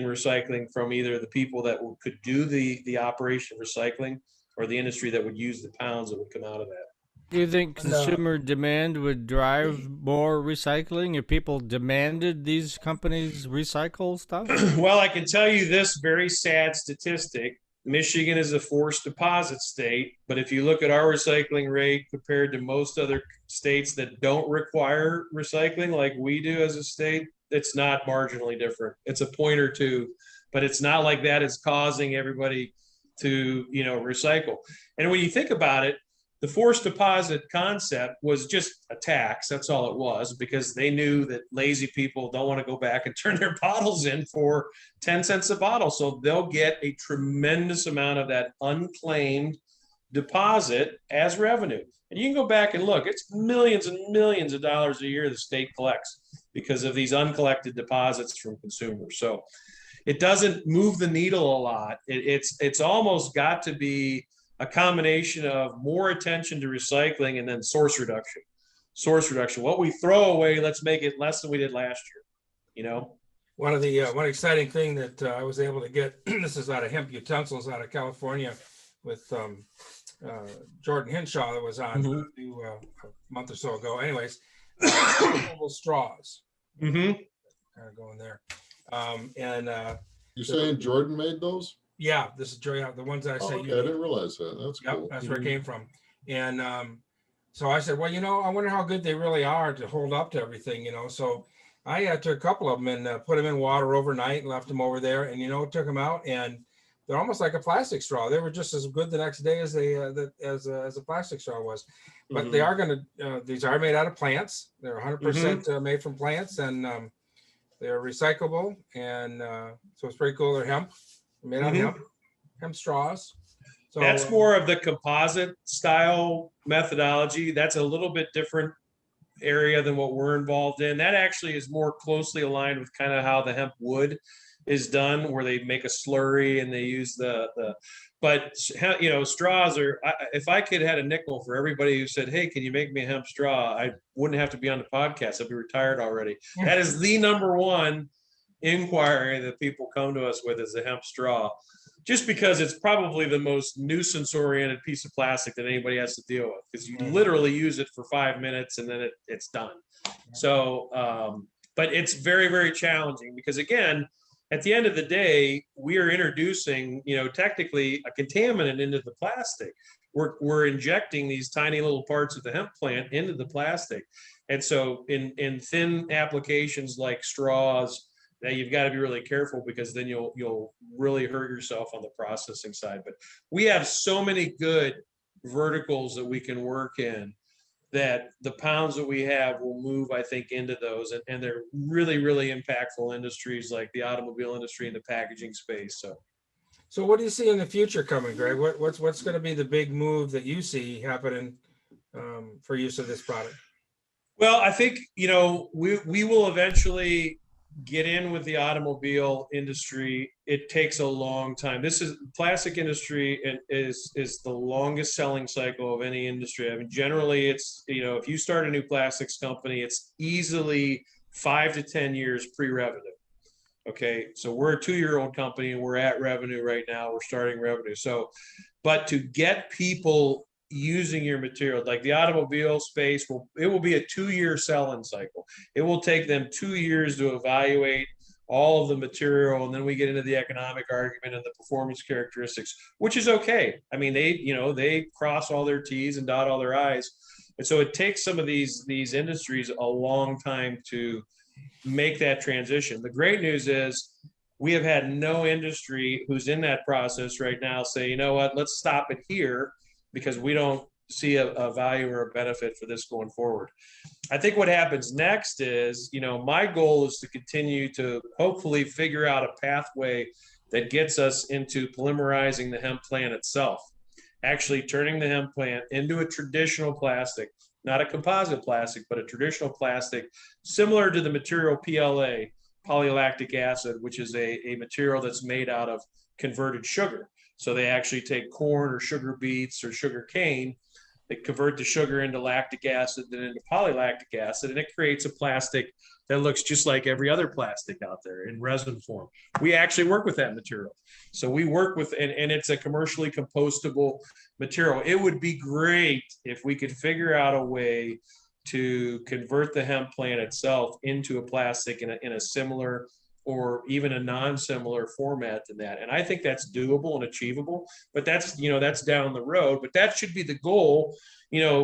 recycling from either the people that could do the operation of recycling or the industry that would use the pounds that would come out of that. Do you think consumer demand would drive more recycling if people demanded these companies recycle stuff? Well, I can tell you this very sad statistic. Michigan is a forced deposit state, but if you look at our recycling rate compared to most other states that don't require recycling like we do as a state, it's not marginally different. It's a point or two, but it's not like that is causing everybody to recycle. And when you think about it, the forced deposit concept was just a tax. That's all it was, because they knew that lazy people don't want to go back and turn their bottles in for 10 cents a bottle. So they'll get a tremendous amount of that unclaimed deposit as revenue. And you can go back and look, it's millions and millions of dollars a year the state collects because of these uncollected deposits from consumers. So it doesn't move the needle a lot. It's almost got to be a combination of more attention to recycling and then source reduction. What we throw away, let's make it less than we did last year. One exciting thing that I was able to get, this is out of Hemp Utensils out of California with Jordan Hinshaw that was on a month or so ago. Anyways, straws. Kind of going there. You're saying Jordan made those? Yeah, this is Joy. The ones that I sent you. I didn't realize that. That's cool. That's where it came from. And so I said, well, I wonder how good they really are to hold up to everything, So I took a couple of them and put them in water overnight and left them over there. And, took them out and they're almost like a plastic straw. They were just as good the next day as as a plastic straw was. But they are these are made out of plants. They're 100% made from plants and they're recyclable. And so it's pretty cool. They're hemp. Made out of hemp straws. So that's more of the composite style methodology. That's a little bit different area than what we're involved in. That actually is more closely aligned with kind of how the hemp wood is done, where they make a slurry and they use but straws are, if I could had a nickel for everybody who said, hey, can you make me a hemp straw? I wouldn't have to be on the podcast. I'd be retired already. That is the number one inquiry that people come to us with is a hemp straw, just because it's probably the most nuisance oriented piece of plastic that anybody has to deal with, because you literally use it for 5 minutes and then it's done. So but it's very, very challenging because, again, at the end of the day, we are introducing technically a contaminant into the plastic. We're injecting these tiny little parts of the hemp plant into the plastic. And so in thin applications like straws, now you've got to be really careful, because then you'll really hurt yourself on the processing side. But we have so many good verticals that we can work in that the pounds that we have will move, I think, into those. And they're really, really impactful industries like the automobile industry and the packaging space. So what do you see in the future coming, Greg? What's going to be the big move that you see happening for use of this product? Well, I think, we will eventually get in with the automobile industry. It takes a long time. This is plastic industry and is the longest selling cycle of any industry. I mean, generally it's, if you start a new plastics company, it's easily 5 to 10 years pre-revenue. Okay. So we're a 2-year-old company and we're at revenue right now. We're starting revenue. So, but to get people using your material, like the automobile space, it will be a 2-year selling cycle. It will take them 2 years to evaluate all of the material, and then we get into the economic argument and the performance characteristics, which is okay. I mean, they cross all their T's and dot all their I's, and so it takes some of these industries a long time to make that transition. The great news is we have had no industry who's in that process right now say, you know what, let's stop it here because we don't see a value or a benefit for this going forward. I think what happens next is, my goal is to continue to hopefully figure out a pathway that gets us into polymerizing the hemp plant itself, actually turning the hemp plant into a traditional plastic, not a composite plastic, but a traditional plastic, similar to the material PLA, polylactic acid, which is a material that's made out of converted sugar. So they actually take corn or sugar beets or sugar cane, they convert the sugar into lactic acid, then into polylactic acid, and it creates a plastic that looks just like every other plastic out there in resin form. We actually work with that material. So we work with, and it's a commercially compostable material. It would be great if we could figure out a way to convert the hemp plant itself into a plastic in a similar or even a non-similar format than that. And I think that's doable and achievable, but that's down the road, but that should be the goal,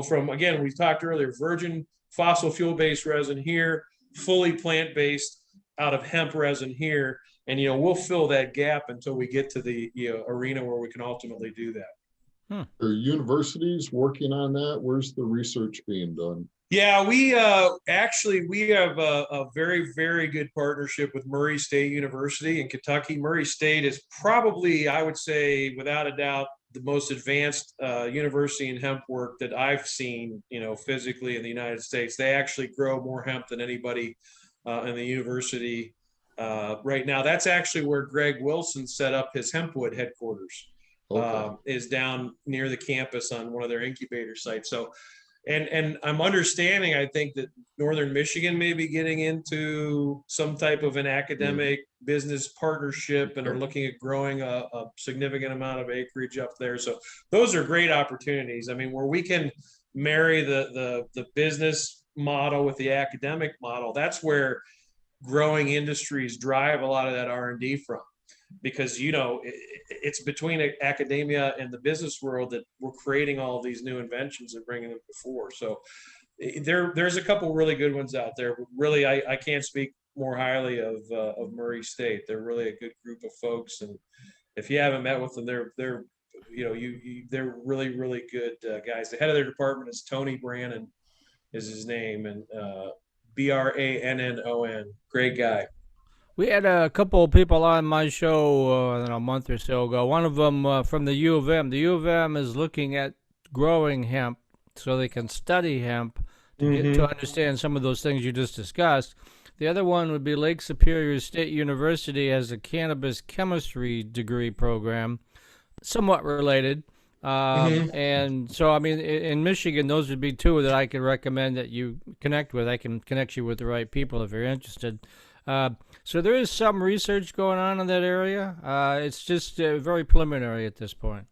from, again, we talked earlier, virgin fossil fuel-based resin here, fully plant-based out of hemp resin here. And, we'll fill that gap until we get to the arena where we can ultimately do that. Are universities working on that? Where's the research being done? Yeah, we have a very, very good partnership with Murray State University in Kentucky. Murray State is probably, I would say, without a doubt, the most advanced university in hemp work that I've seen, physically in the United States. They actually grow more hemp than anybody in the university right now. That's actually where Greg Wilson set up his Hempwood headquarters. Okay. Is down near the campus on one of their incubator sites. So. And I'm understanding, I think, that Northern Michigan may be getting into some type of an academic business partnership and are looking at growing a significant amount of acreage up there. So those are great opportunities. I mean, where we can marry the business model with the academic model, that's where growing industries drive a lot of that R&D from. Because it's between academia and the business world that we're creating all of these new inventions and bringing them before. So there's a couple really good ones out there. But really, I can't speak more highly of Murray State. They're really a good group of folks, and if you haven't met with them, they're they're really, really good guys. The head of their department is Tony Brannon, is his name, and Brannon. Great guy. We had a couple of people on my show a month or so ago. One of them from the U of M. The U of M is looking at growing hemp so they can study hemp to get to understand some of those things you just discussed. The other one would be Lake Superior State University has a cannabis chemistry degree program, somewhat related. And so, I mean, in Michigan, those would be two that I could recommend that you connect with. I can connect you with the right people if you're interested. So there is some research going on in that area. It's just very preliminary at this point.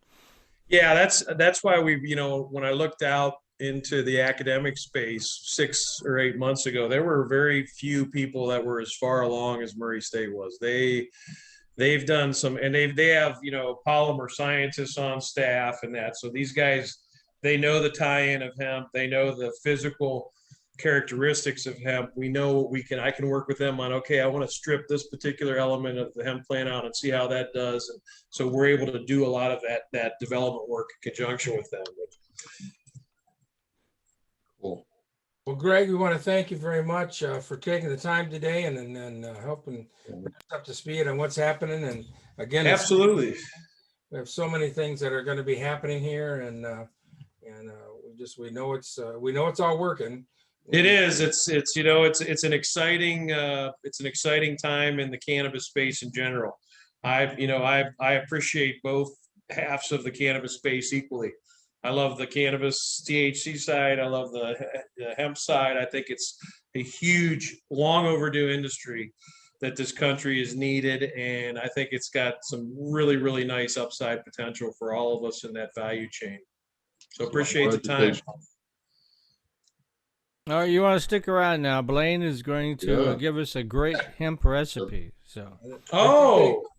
Yeah, that's why when I looked out into the academic space 6 or 8 months ago, there were very few people that were as far along as Murray State was. They've done some, and they have polymer scientists on staff and that. So these guys, they know the tie-in of hemp. They know the physical characteristics of hemp. We know I can work with them on, okay, I want to strip this particular element of the hemp plant out and see how that does. And so we're able to do a lot of that development work in conjunction with them. Cool. Well, Greg, we want to thank you very much for taking the time today and helping bring us up to speed on what's happening. And again, Absolutely. we have so many things that are going to be happening here, and we know it's all working. It is. It's it's an exciting time in the cannabis space in general. I appreciate both halves of the cannabis space equally. I love the cannabis THC side. I love the hemp side. I think it's a huge, long overdue industry that this country is needed, and I think it's got some really, really nice upside potential for all of us in that value chain. So appreciate the time. All right, you want to stick around now. Blaine is going to give us a great hemp recipe. So,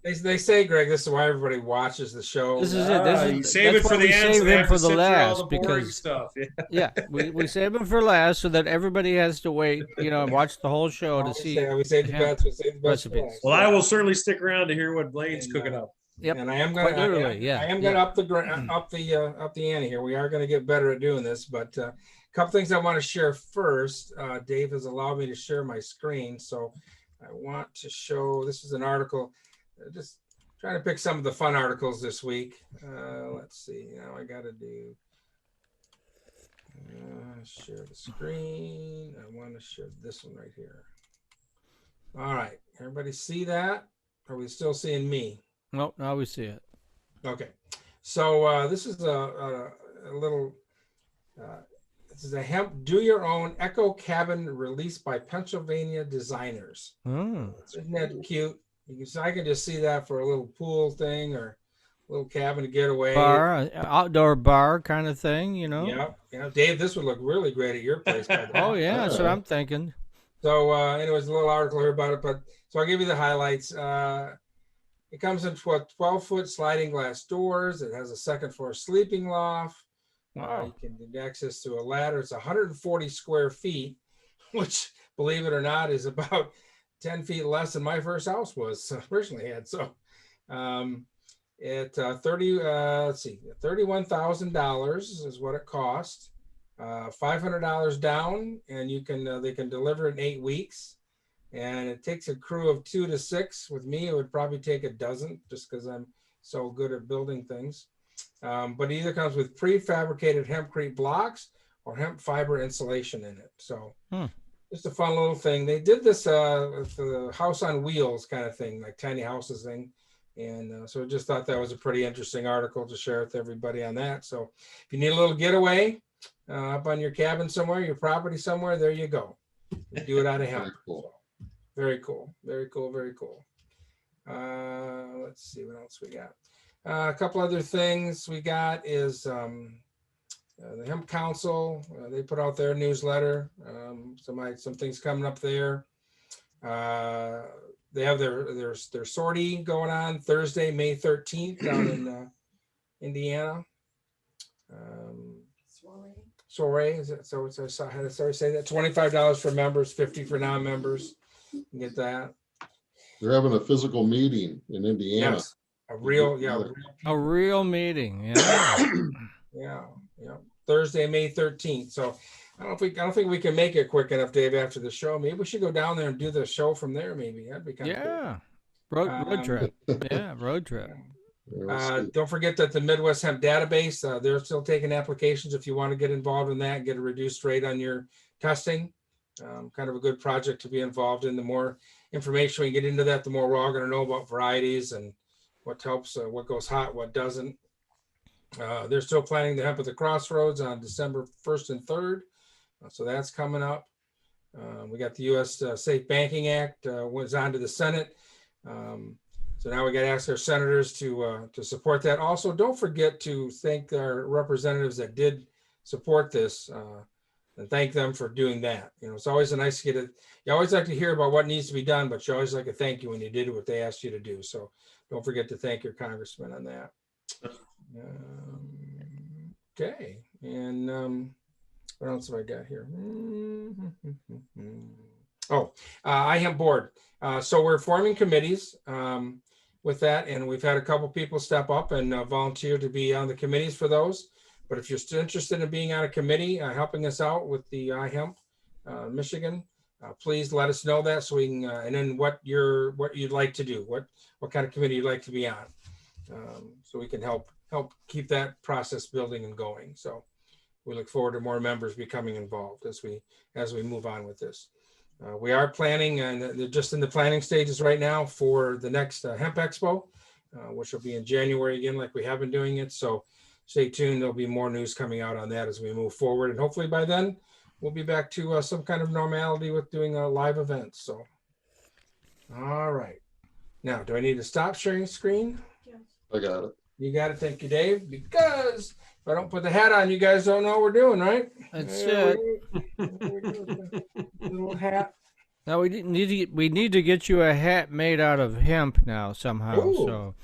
they say, Greg, this is why everybody watches the show. This is it. You save it for the end. Save him for the last because stuff. Yeah, we save him for last so that everybody has to wait, and watch the whole show to see. We save the best recipes. Well, I will certainly stick around to hear what Blaine's cooking up. Yep. And I am going to up the ante here. We are going to get better at doing this, but a couple things I want to share first. Dave has allowed me to share my screen, so I want to show. This is an article. Just trying to pick some of the fun articles this week. Let's see. Now I got to do share the screen. I want to share this one right here. All right, everybody see that? Are we still seeing me? Nope, now we see it. Okay, so this is a little. This is a hemp do-your-own eco cabin released by Pennsylvania designers. Isn't that cute? I can just see that for a little pool thing or a little cabin to get away. Bar, outdoor bar kind of thing, Yeah. Dave, this would look really great at your place. By the way. Oh yeah, that's what I'm thinking. So, anyways, a little article here about it, but so I'll give you the highlights. It comes in 12-foot sliding glass doors. It has a second floor sleeping loft. Wow. You can get access to a ladder. It's 140 square feet, which, believe it or not, is about 10 feet less than my first house was originally had. So, $31,000 is what it cost. $500 down, and they can deliver in 8 weeks. And it takes a crew of 2 to 6. With me, it would probably take a dozen, just because I'm so good at building things. But it either comes with prefabricated hempcrete blocks or hemp fiber insulation in it. So just a fun little thing. They did this for the house on wheels kind of thing, like tiny houses thing. And so I just thought that was a pretty interesting article to share with everybody on that. So if you need a little getaway up on your cabin somewhere, your property somewhere, there you go. You do it out of hemp. Very cool. Very cool. Very cool. Let's see what else we got. A couple other things we got is the Hemp Council. They put out their newsletter. Some things coming up there. They have their sortie going on Thursday, May 13th down in Indiana. Soiree, is it? So I had to say that $25 for members, $50 for non-members. You can get that. They're having a physical meeting in Indiana. Yes. A real meeting. Yeah. yeah. Thursday, May 13th. So I don't think we can make it quick enough, Dave, after the show. Maybe we should go down there and do the show from there. Maybe that'd be kind of cool. Road trip. Yeah, road trip. Don't forget that the Midwest Hemp Database, they're still taking applications if you want to get involved in that and get a reduced rate on your testing. Kind of a good project to be involved in. The more information we get into that, the more we're all going to know about varieties and what helps, what goes hot, what doesn't. They're still planning the Hemp at the Crossroads on December 1st and 3rd. So that's coming up. We got the U.S. Safe Banking Act was on to the Senate. So now we got to ask our senators to support that. Also, don't forget to thank our representatives that did support this and thank them for doing that. It's always nice to get it. You always like to hear about what needs to be done, but you always like to thank you when you did what they asked you to do. So don't forget to thank your congressman on that. Okay. And what else have I got here? iHemp board. So we're forming committees with that, and we've had a couple people step up and volunteer to be on the committees for those. But if you're still interested in being on a committee, helping us out with the iHemp Michigan, please let us know that so we can, and then what you'd like to do, what kind of committee you'd like to be on, so we can help keep that process building and going. So we look forward to more members becoming involved as we move on with this. We are planning, and they're just in the planning stages right now for the next Hemp Expo, which will be in January again, like we have been doing it. So stay tuned. There'll be more news coming out on that as we move forward. And hopefully by then we'll be back to some kind of normality with doing live events. So, all right. Now, do I need to stop sharing screen? I got it. You got it. Thank you, Dave. Because if I don't put the hat on, you guys don't know what we're doing, right? That's it. Little hat. Now we need to get you a hat made out of hemp now somehow. Ooh. So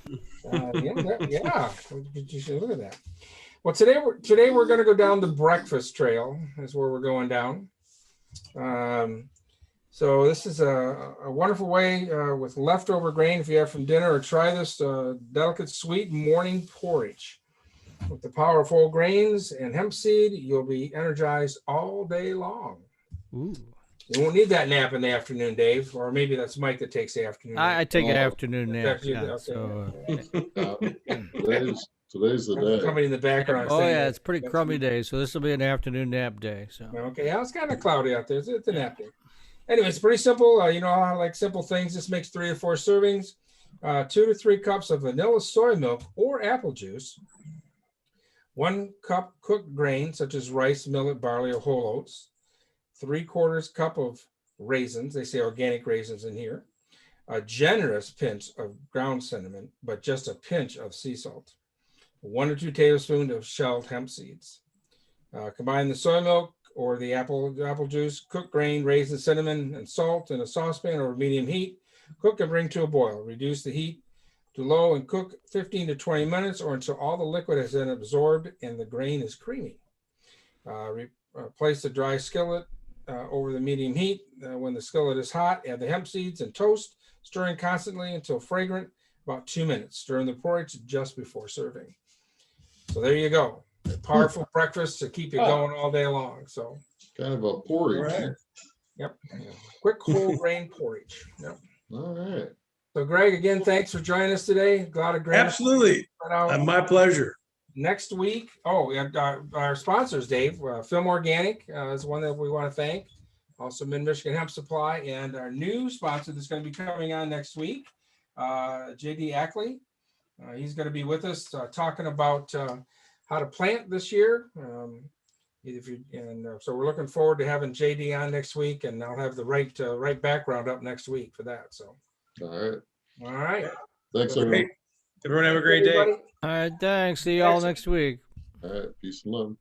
Yeah. You should look at that. Well, today we're going to go down the breakfast trail. Is where we're going down. So this is a wonderful way with leftover grain. If you have from dinner, or try this delicate sweet morning porridge. With the power of whole grains and hemp seed, you'll be energized all day long. ooh. You won't need that nap in the afternoon, Dave, or maybe that's Mike that takes the afternoon nap. I take an Oh. afternoon nap. Okay. Yeah, so, Today's the day. Somebody in the background. oh saying yeah, that. it's pretty crummy day, so this will be an afternoon nap day. So Okay, yeah, it's kind of cloudy out there. It's a nap day. Anyway, it's pretty simple. You know, I like simple things. This makes 3 to 4 servings. 2 to 3 cups of vanilla soy milk or apple juice. 1 cup cooked grain, such as rice, millet, barley, or whole oats. 3/4 cup of raisins. They say organic raisins in here. A generous pinch of ground cinnamon, but just a pinch of sea salt. 1 or 2 tablespoons of shelled hemp seeds. Combine the soy milk or the apple juice, cooked grain, raisins, cinnamon, and salt in a saucepan over medium heat. Cook and bring to a boil. Reduce the heat to low and cook 15 to 20 minutes or until all the liquid has been absorbed and the grain is creamy. Place the dry skillet over the medium heat. When the skillet is hot, add the hemp seeds and toast, stirring constantly until fragrant, about 2 minutes. Stir in the porridge just before serving. So there you go. A powerful breakfast to keep you going all day long. So Kind of a porridge. Right. yep. Quick whole grain porridge. Yep. All right. So Greg, again, thanks for joining us today. Glad of grain. Absolutely. My pleasure. Next week, our sponsors, Dave, Film Organic is one that we want to thank. Also, Mid-Michigan Hemp Supply, and our new sponsor that's going to be coming on next week, JD Ackley. He's going to be with us talking about how to plant this year. So we're looking forward to having JD on next week, and I'll have the right background up next week for that. So, All right. all right. Thanks, everyone. Everyone have a great day. Everybody. all right, thanks. See you all next week. All right. Peace and love.